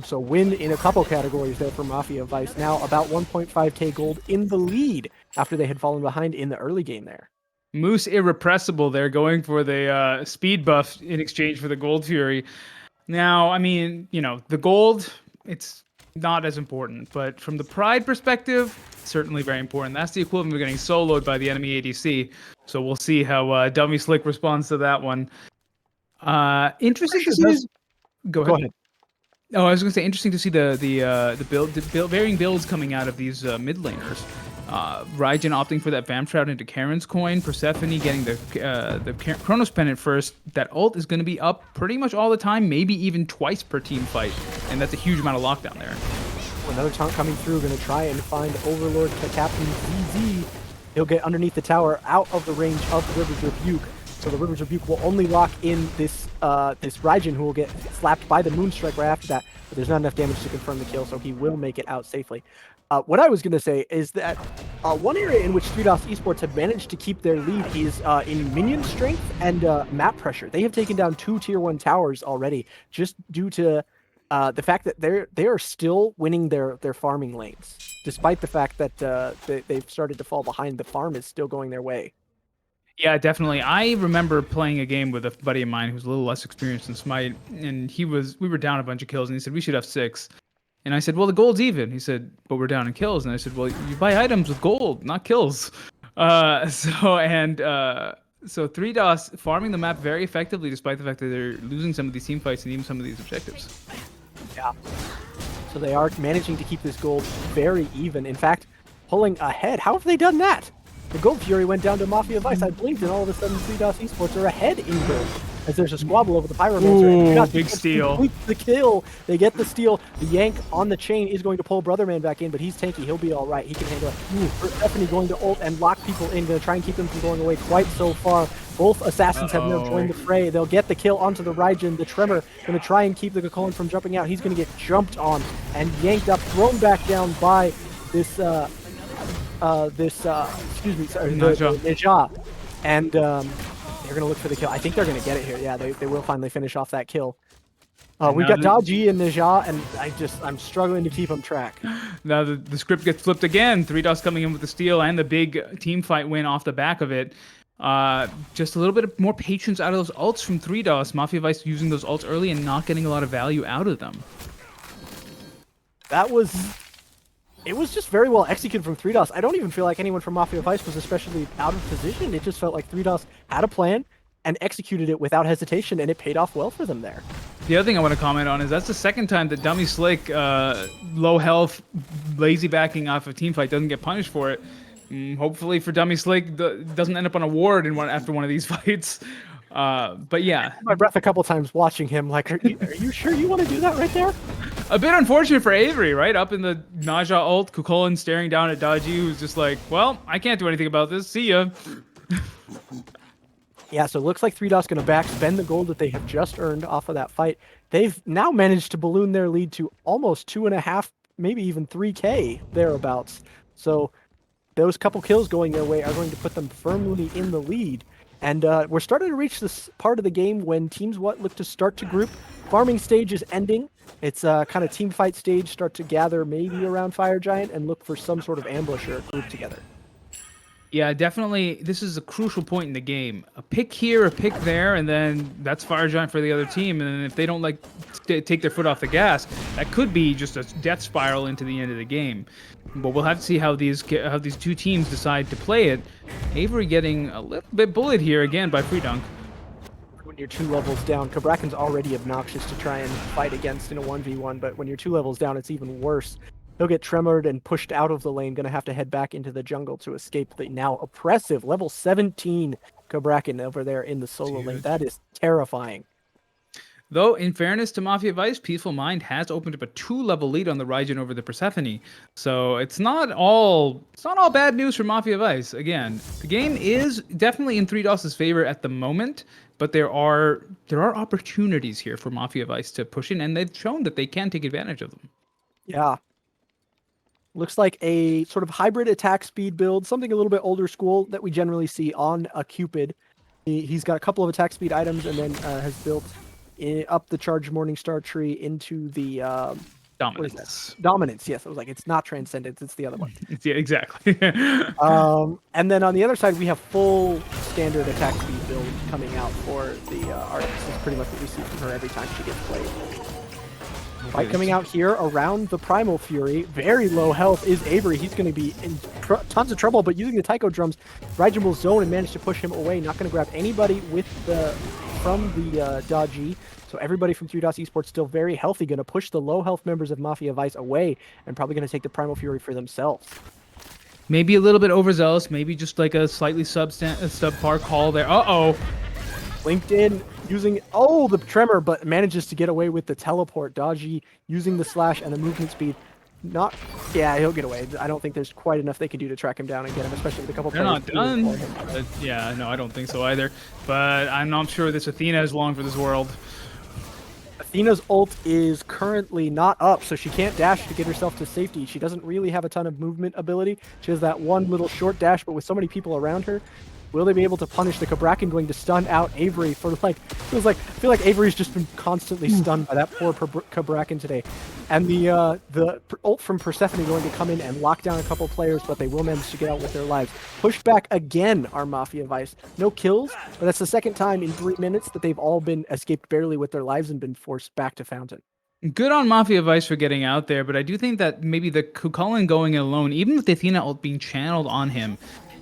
So win in a couple categories there for Mafia Vice. Now about 1.5k gold in the lead after they had fallen behind in the early game there. Moose Irrepressible there going for the speed buff in exchange for the Gold Fury. Now, I mean, you know, the gold, it's not as important, but from the Pride perspective, certainly very important. That's the equivalent of getting soloed by the enemy ADC. So we'll see how Dummy Slick responds to that one. Interesting to see. Go ahead. Oh, I was going to say interesting to see the varying builds coming out of these mid laners. Raijin opting for that Vamp Shroud into Karen's coin. Persephone getting the Chronos Pendant first. That ult is going to be up pretty much all the time, maybe even twice per team fight, and that's a huge amount of lockdown there. Another taunt coming through, going to try and find Overlord Captain ZZ. He'll get underneath the tower, out of the range of the River's Rebuke. So the River's Rebuke will only lock in this Raijin, who will get slapped by the Moonstrike right after that. But there's not enough damage to confirm the kill, so he will make it out safely. What I was going to say is that one area in which 3DOS Esports have managed to keep their lead is in minion strength and map pressure. They have taken down 2 tier 1 towers already, just due to the fact that they are still winning their farming lanes, despite the fact that they've started to fall behind. The farm is still going their way. Yeah, definitely. I remember playing a game with a buddy of mine who's a little less experienced in Smite, and we were down a bunch of kills, and he said, we should have 6. And I said, well, the gold's even. He said, but we're down in kills. And I said, well, you buy items with gold, not kills. So 3DOS farming the map very effectively, despite the fact that they're losing some of these team fights and even some of these objectives. Yeah. So they are managing to keep this gold very even. In fact, pulling ahead. How have they done that? The Gold Fury went down to Mafia Vice. I blinked, and all of a sudden 3DOS Esports are ahead in gold. As there's a squabble over the Pyromancer. Ooh, big steal. The kill. They get the steal. The yank on the chain is going to pull Brotherman back in, but he's tanky. He'll be all right. He can handle it. Stephanie going to ult and lock people in. Going to try and keep them from going away quite so far. Both assassins have now joined the fray. They'll get the kill onto the Raijin. The Tremor going to try and keep the Cocoon from jumping out. He's going to get jumped on and yanked up, thrown back down by this Neja. And they're going to look for the kill. I think they're going to get it here. Yeah, they will finally finish off that kill. We've got Daji and Neja, and I'm struggling to keep them track. Now the script gets flipped again. 3DOS coming in with the steal and the big team fight win off the back of it. Just a little bit more patience out of those ults from 3DOS. Mafia Vice using those ults early and not getting a lot of value out of them. It was just very well executed from 3DOS. I don't even feel like anyone from Mafia Vice was especially out of position. It just felt like 3DOS had a plan and executed it without hesitation, and it paid off well for them there. The other thing I want to comment on is that's the second time that Dummy Slick, low health, lazy backing off a team fight doesn't get punished for it. Hopefully for Dummy Slick, doesn't end up on a ward after one of these fights. But yeah. I my breath a couple times watching him, like, are you sure you want to do that right there? A bit unfortunate for Avery, right? Up in the Naja ult, Kukulin staring down at Daji, who's just like, well, I can't do anything about this. See ya. Yeah, so it looks like 3DOS going to backspend the gold that they have just earned off of that fight. They've now managed to balloon their lead to almost 2.5, maybe even 3K thereabouts. So those couple kills going their way are going to put them firmly in the lead. And we're starting to reach this part of the game when teams look to start to group. Farming stage is ending. It's kind of team fight stage, start to gather maybe around Fire Giant and look for some sort of ambush or group together. Yeah, definitely. This is a crucial point in the game. A pick here, a pick there, and then that's Fire Giant for the other team. And then if they don't take their foot off the gas, that could be just a death spiral into the end of the game. But we'll have to see how these two teams decide to play it. Avery getting a little bit bullied here again by Free Dunk. When you're 2 levels down, Kabrakan's already obnoxious to try and fight against in a 1v1, but when you're 2 levels down, it's even worse. He'll get tremored and pushed out of the lane, going to have to head back into the jungle to escape the now oppressive level 17 Kabrakan over there in the solo lane. That is terrifying. Though, in fairness to Mafia Vice, Peaceful Mind has opened up a 2-level lead on the Raijin over the Persephone. So it's not all bad news for Mafia Vice. Again, the game is definitely in 3DOS's favor at the moment, but there are opportunities here for Mafia Vice to push in, and they've shown that they can take advantage of them. Yeah. Looks like a sort of hybrid attack speed build, something a little bit older school that we generally see on a Cupid. He's got a couple of attack speed items and then has built up the charged Morningstar tree into the Dominance. Dominance, yes. I was like, it's not Transcendence, it's the other one. Yeah, exactly. And then on the other side, we have full standard attack speed build coming out for the Artemis. This is pretty much what we see from her every time she gets played. Fight coming out here around the Primal Fury. Very low health is Avery. He's going to be in tons of trouble, but using the Taiko drums, Raijin will zone and manage to push him away. Not going to grab anybody from the Daji. So everybody from 3DOS Esports still very healthy, going to push the low health members of Mafia Vice away and probably going to take the Primal Fury for themselves. Maybe a little bit overzealous, maybe just like a slightly subpar call there. Uh-oh. Linked in, using, the Tremor, but manages to get away with the teleport. Daji using the slash and the movement speed. He'll get away. I don't think there's quite enough they can do to track him down and get him, especially with a couple They're players. not done. No, I don't think so either. But I'm not sure this Athena is long for this world. Athena's ult is currently not up, so she can't dash to get herself to safety. She doesn't really have a ton of movement ability. She has that one little short dash, but with so many people around her, will they be able to punish the Cabrakan going to stun out Avery for I feel like Avery's just been constantly stunned by that poor Cabrakan today. And the ult from Persephone going to come in and lock down a couple players, but they will manage to get out with their lives. Push back again, our Mafia Vice. No kills, but that's the second time in 3 minutes that they've all been escaped barely with their lives and been forced back to Fountain. Good on Mafia Vice for getting out there, but I do think that maybe the Kukulin going in alone, even with the Athena ult being channeled on him,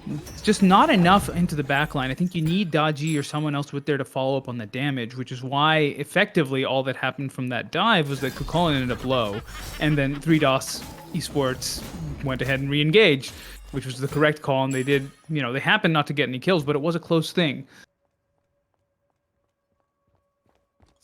it's just not enough into the backline. I think you need Daji or someone else with there to follow up on the damage, which is why effectively all that happened from that dive was that Kukulin ended up low, and then 3DOS Esports went ahead and re-engaged, which was the correct call, and they did, they happened not to get any kills, but it was a close thing.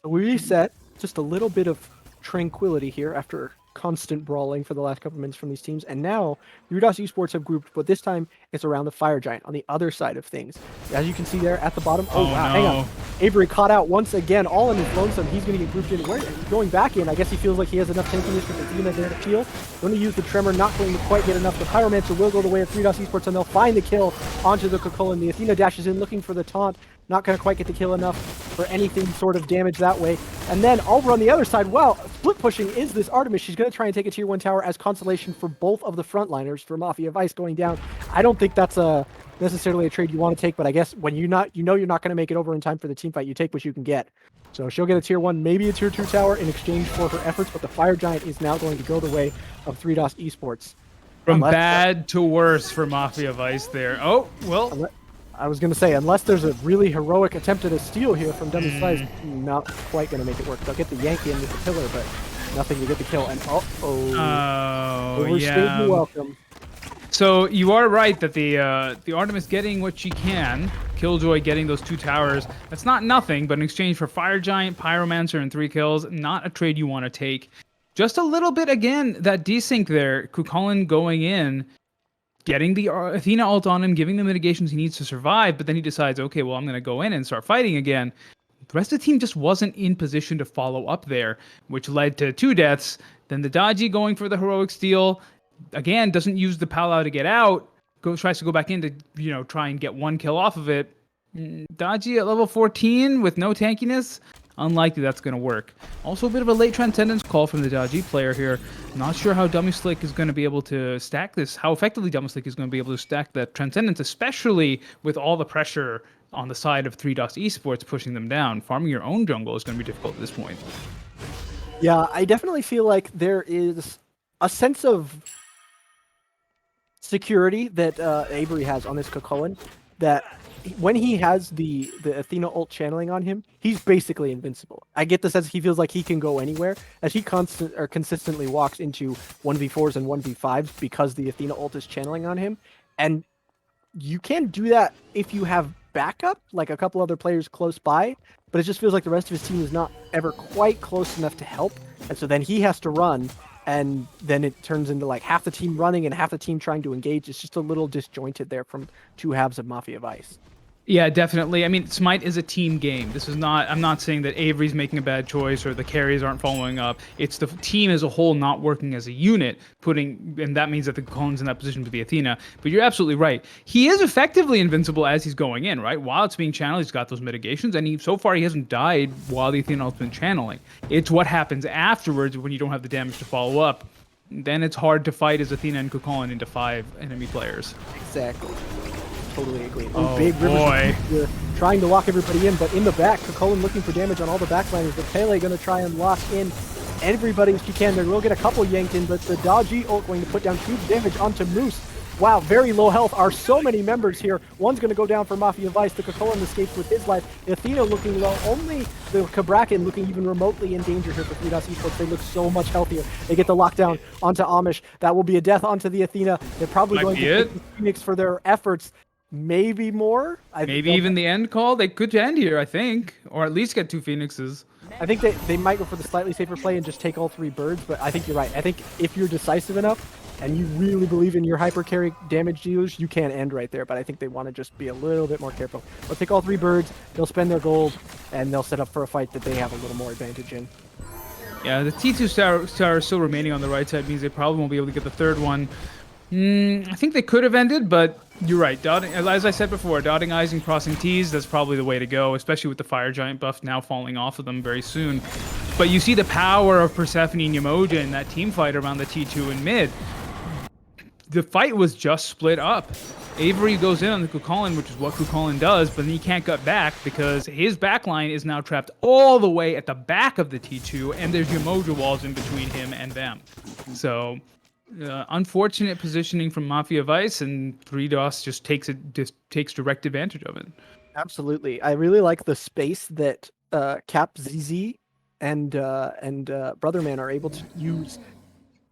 So we reset, just a little bit of tranquility here after constant brawling for the last couple minutes from these teams, and now 3DOS Esports have grouped, but this time it's around the Fire Giant on the other side of things. As you can see there at the bottom, wow, no. Hang on. Avery caught out once again, all in his lonesome. He's going to get grouped in. Going back in, I guess he feels like he has enough tankiness with Athena there to heal. Going to use the Tremor, not going to quite get enough. The Pyromancer will go the way of 3DOS Esports, and they'll find the kill onto the Kukulin. The Athena dashes in looking for the taunt. Not going to quite get the kill enough for anything sort of damage that way. And then over on the other side, split pushing is this Artemis. She's going to try and take a tier 1 tower as consolation for both of the frontliners for Mafia Vice going down. I don't think that's necessarily a trade you want to take, but I guess when you're not going to make it over in time for the team fight, you take what you can get. So she'll get a tier 1, maybe a tier 2 tower in exchange for her efforts, but the Fire Giant is now going to go the way of 3DOS Esports. From bad to worse for Mafia Vice there. Oh, well. I was going to say, unless there's a really heroic attempt at a steal here from Dummy Slice, not quite going to make it work. They'll get the Yankee in with the pillar, but nothing to get the kill. And overstayed the welcome. So you are right that the Artemis getting what she can, Killjoy getting those 2 towers, that's not nothing, but in exchange for Fire Giant, Pyromancer, and 3 kills, not a trade you want to take. Just a little bit, again, that desync there, Kukulin going in, getting the Athena ult on him, giving the mitigations he needs to survive, but then he decides, okay, well, I'm going to go in and start fighting again. The rest of the team just wasn't in position to follow up there, which led to 2 deaths. Then the Daji going for the heroic steal, again, doesn't use the Palau to get out, tries to go back in to, try and get 1 kill off of it. Daji at level 14 with no tankiness, unlikely that's going to work. Also a bit of a late Transcendence call from the Daji player here. Not sure how Dummy Slick is going to be able to stack this, how effectively Dummy Slick is going to be able to stack that Transcendence, especially with all the pressure on the side of 3DOS Esports pushing them down. Farming your own jungle is going to be difficult at this point. Yeah, I definitely feel like there is a sense of security that Avery has on this Kukulin, that when he has the Athena ult channeling on him, he's basically invincible. I get the sense he feels like he can go anywhere, as he consistently walks into 1v4s and 1v5s because the Athena ult is channeling on him. And you can do that if you have backup, like a couple other players close by, but it just feels like the rest of his team is not ever quite close enough to help. And so then he has to run, and then it turns into like half the team running and half the team trying to engage. It's just a little disjointed there from 2 halves of Mafia Vice. Yeah, definitely. I mean, Smite is a team game. This is not. I'm not saying that Avery's making a bad choice or the carries aren't following up. It's the team as a whole not working as a unit, and that means that the Colin's in that position to be Athena. But you're absolutely right. He is effectively invincible as he's going in, right? While it's being channeled, he's got those mitigations, and so far he hasn't died while the Athena has been channeling. It's what happens afterwards when you don't have the damage to follow up. Then it's hard to fight as Athena and Kukulkan into 5 enemy players. Exactly. Totally agree. Oh, big boy. Rivers trying to lock everybody in, but in the back, Kukulkan looking for damage on all the backliners, but Pele going to try and lock in everybody she can. They will get a couple yanked in, but the dodgy ult going to put down huge damage onto Moose. Wow, very low health. Are so many members here. One's going to go down for Mafia Vice. The Kukulkan escapes with his life. Athena looking low. Only the Kabrakan looking even remotely in danger here for 3DOS Esports. They look so much healthier. They get the lockdown onto Amish. That will be a death onto the Athena. They're probably going to take the Phoenix for their efforts. Maybe more. Maybe even the end call. They could end here, I think, or at least get 2 Phoenixes. I think they might go for the slightly safer play and just take all 3 birds, but I think you're right. I think if you're decisive enough and you really believe in your hyper carry damage dealers, you can end right there, but I think they want to just be a little bit more careful. They'll take all 3 birds, they'll spend their gold, and they'll set up for a fight that they have a little more advantage in. Yeah, the T2 star still remaining on the right side means they probably won't be able to get the 3rd one. I think they could have ended, but you're right. Dotting, as I said before, dotting I's and crossing T's, that's probably the way to go, especially with the Fire Giant buff now falling off of them very soon. But you see the power of Persephone and Yamoja in that team fight around the T2 and mid. The fight was just split up. Avery goes in on the Kukulkan, which is what Kukulkan does, but then he can't get back because his backline is now trapped all the way at the back of the T2, and there's Yamoja walls in between him and them. So... unfortunate positioning from Mafia Vice, and 3DOS just takes direct advantage of it. Absolutely. I really like the space that Cap ZZ and Brotherman are able to use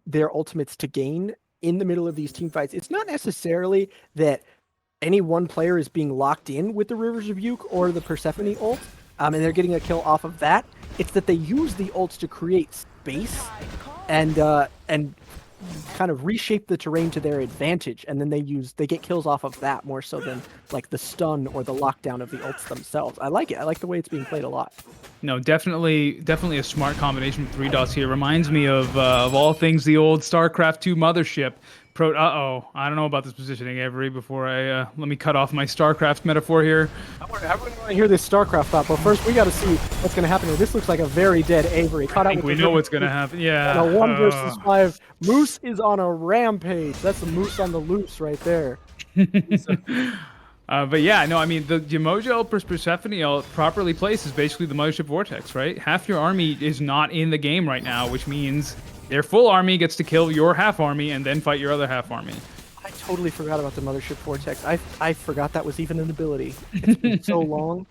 their ultimates to gain in the middle of these team fights. It's not necessarily that any one player is being locked in with the Rivers Rebuke or the Persephone ult, and they're getting a kill off of that. It's that they use the ults to create space and kind of reshape the terrain to their advantage, and then they get kills off of that more so than like the stun or the lockdown of the ults themselves. I like it. I like the way it's being played a lot. No, definitely a smart combination with 3DOS here. Reminds me of all things the old StarCraft 2 mothership. I don't know about this positioning, Avery. Before I let me cut off my StarCraft metaphor here. I want to hear this StarCraft thought, but first we got to see what's going to happen here. This looks like a very dead Avery. I think we know what's going to happen. Yeah. And a 1 versus 5. Moose is on a rampage. That's a moose on the loose right there. But yeah, no, I mean, the Yamoja plus Persephone properly placed is basically the Mothership Vortex, right? Half your army is not in the game right now, which means their full army gets to kill your half army and then fight your other half army. I totally forgot about the Mothership Vortex. I forgot that was even an ability. It's been so long.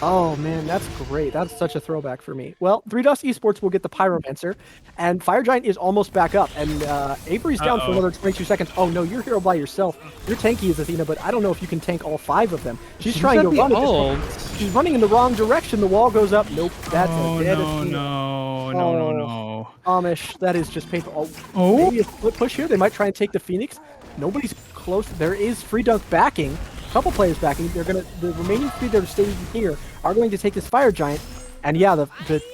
Oh man, that's great. That's such a throwback for me. Well, 3DOS Esports will get the Pyromancer, and Fire Giant is almost back up, and Avery's down for another 22 seconds. Oh no, you're hero by yourself. You're tanky as Athena, but I don't know if you can tank all 5 of them. She's trying to run. She's running in the wrong direction. The wall goes up. Nope, that's a dead Athena. No. Amish, that is just painful. Maybe a split push here. They might try and take the Phoenix. Nobody's close. There is Free Dunk backing. Couple players backing. The remaining 3 that are staying here are going to take this Fire Giant, and yeah,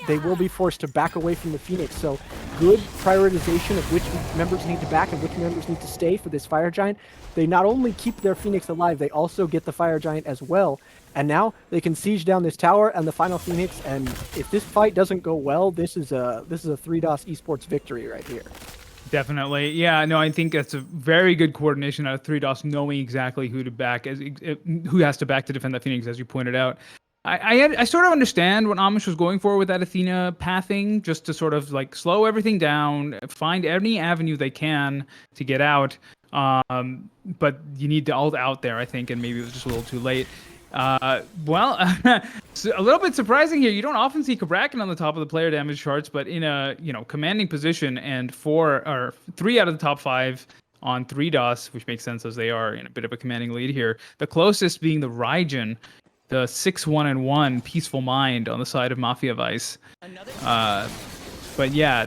they will be forced to back away from the Phoenix. So good prioritization of which members need to back and which members need to stay for this Fire Giant. They not only keep their Phoenix alive, they also get the Fire Giant as well. And now they can siege down this tower and the final Phoenix. And if this fight doesn't go well, this is a 3DOS Esports victory right here. Definitely. Yeah, no, I think that's a very good coordination out of 3DOS, knowing exactly who to back, who has to back to defend that Phoenix, as you pointed out. I sort of understand what Amish was going for with that Athena pathing, just to sort of like slow everything down, find any avenue they can to get out. But you need to ult out there, I think, and maybe it was just a little too late. So a little bit surprising here. You don't often see Kabrakan on the top of the player damage charts, but in a commanding position, and 3 out of the top 5 on 3DOS, which makes sense as they are in a bit of a commanding lead here. The closest being the Raijin, the 6-1-1 Peaceful Mind on the side of Mafia Vice. But yeah,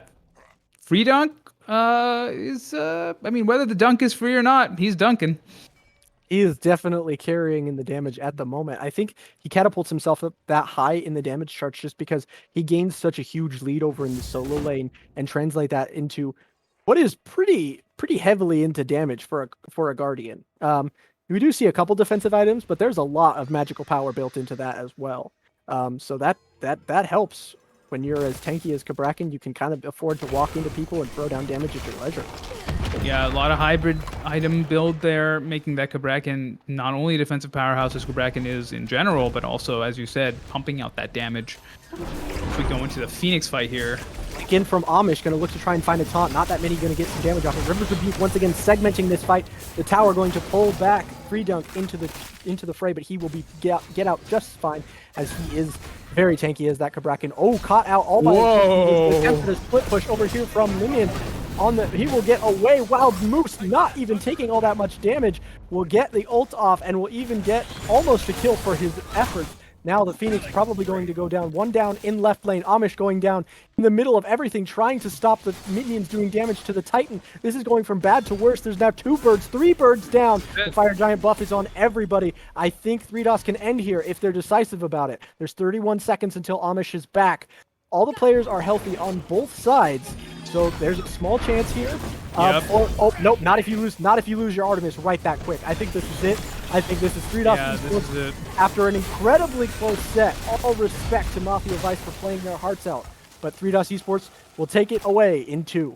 Free Dunk is I mean, whether the dunk is free or not, he's dunking. He is definitely carrying in the damage at the moment. I think he catapults himself up that high in the damage charts just because he gains such a huge lead over in the solo lane and translate that into what is pretty heavily into damage for a Guardian. We do see a couple defensive items, but there's a lot of magical power built into that as well. So that helps. When you're as tanky as Cabrakan, you can kind of afford to walk into people and throw down damage at your leisure. Yeah, a lot of hybrid item build there, making that Cabrakan not only a defensive powerhouse as Cabrakan is in general, but also, as you said, pumping out that damage. If we go into the Phoenix fight here. Again from Amish, going to look to try and find a taunt. Not that many going to get some damage off of Rivers Rebuke. Once again, segmenting this fight. The tower going to pull back Free Dunk into the fray, but he will be get out just fine as he is very tanky as that Cabrakan. Oh, caught out all by a split push over here from Limian. He will get away. Wild Moose, not even taking all that much damage, will get the ult off and will even get almost a kill for his efforts. Now the Phoenix probably going to go down. One down in left lane. Amish going down in the middle of everything, trying to stop the minions doing damage to the Titan. This is going from bad to worse. There's now 2 birds, 3 birds down. The Fire Giant buff is on everybody. I think 3DOS can end here if they're decisive about it. There's 31 seconds until Amish is back. All the players are healthy on both sides, so there's a small chance here. Nope, not if you lose your Artemis right that quick. I think this is it. I think this is 3DOS. Yeah, this is it. After an incredibly close set. All respect to Mafia Vice for playing their hearts out, but 3DOS Esports will take it away in 2.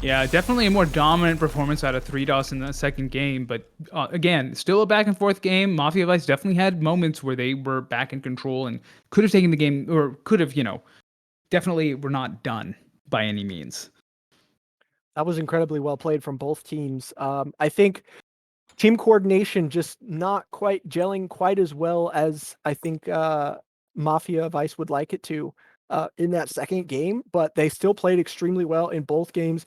Yeah, definitely a more dominant performance out of 3DOS in the second game, but again, still a back and forth game. Mafia Vice definitely had moments where they were back in control and could have taken the game, or could have, definitely were not done by any means. That was incredibly well played from both teams. I think team coordination just not quite gelling quite as well as I think Mafia Vice would like it to in that second game, but they still played extremely well in both games.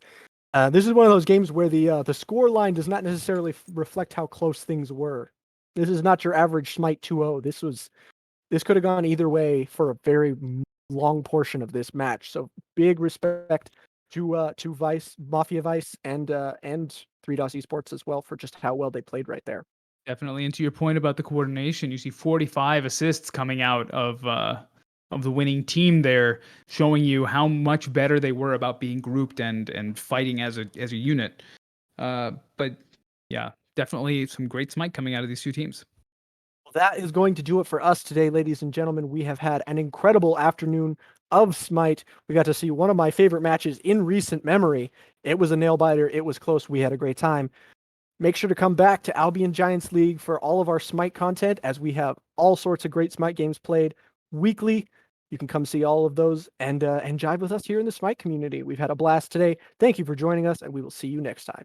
This is one of those games where the score line does not necessarily reflect how close things were. This is not your average Smite 2-0. This could have gone either way for a very long portion of this match. So big respect to Vice, Mafia Vice, and 3DOS Esports as well for just how well they played right there. Definitely. And to your point about the coordination, you see 45 assists coming out of the winning team there, showing you how much better they were about being grouped and fighting as a unit. But yeah, definitely some great Smite coming out of these two teams. That is going to do it for us today, ladies and gentlemen. We have had an incredible afternoon of Smite. We got to see one of my favorite matches in recent memory. It was a nail biter. It was close. We had a great time. Make sure to come back to Albion Giants League for all of our Smite content, as we have all sorts of great Smite games played weekly. You can come see all of those and jive with us here in the Smite community. We've had a blast today. Thank you for joining us, and we will see you next time.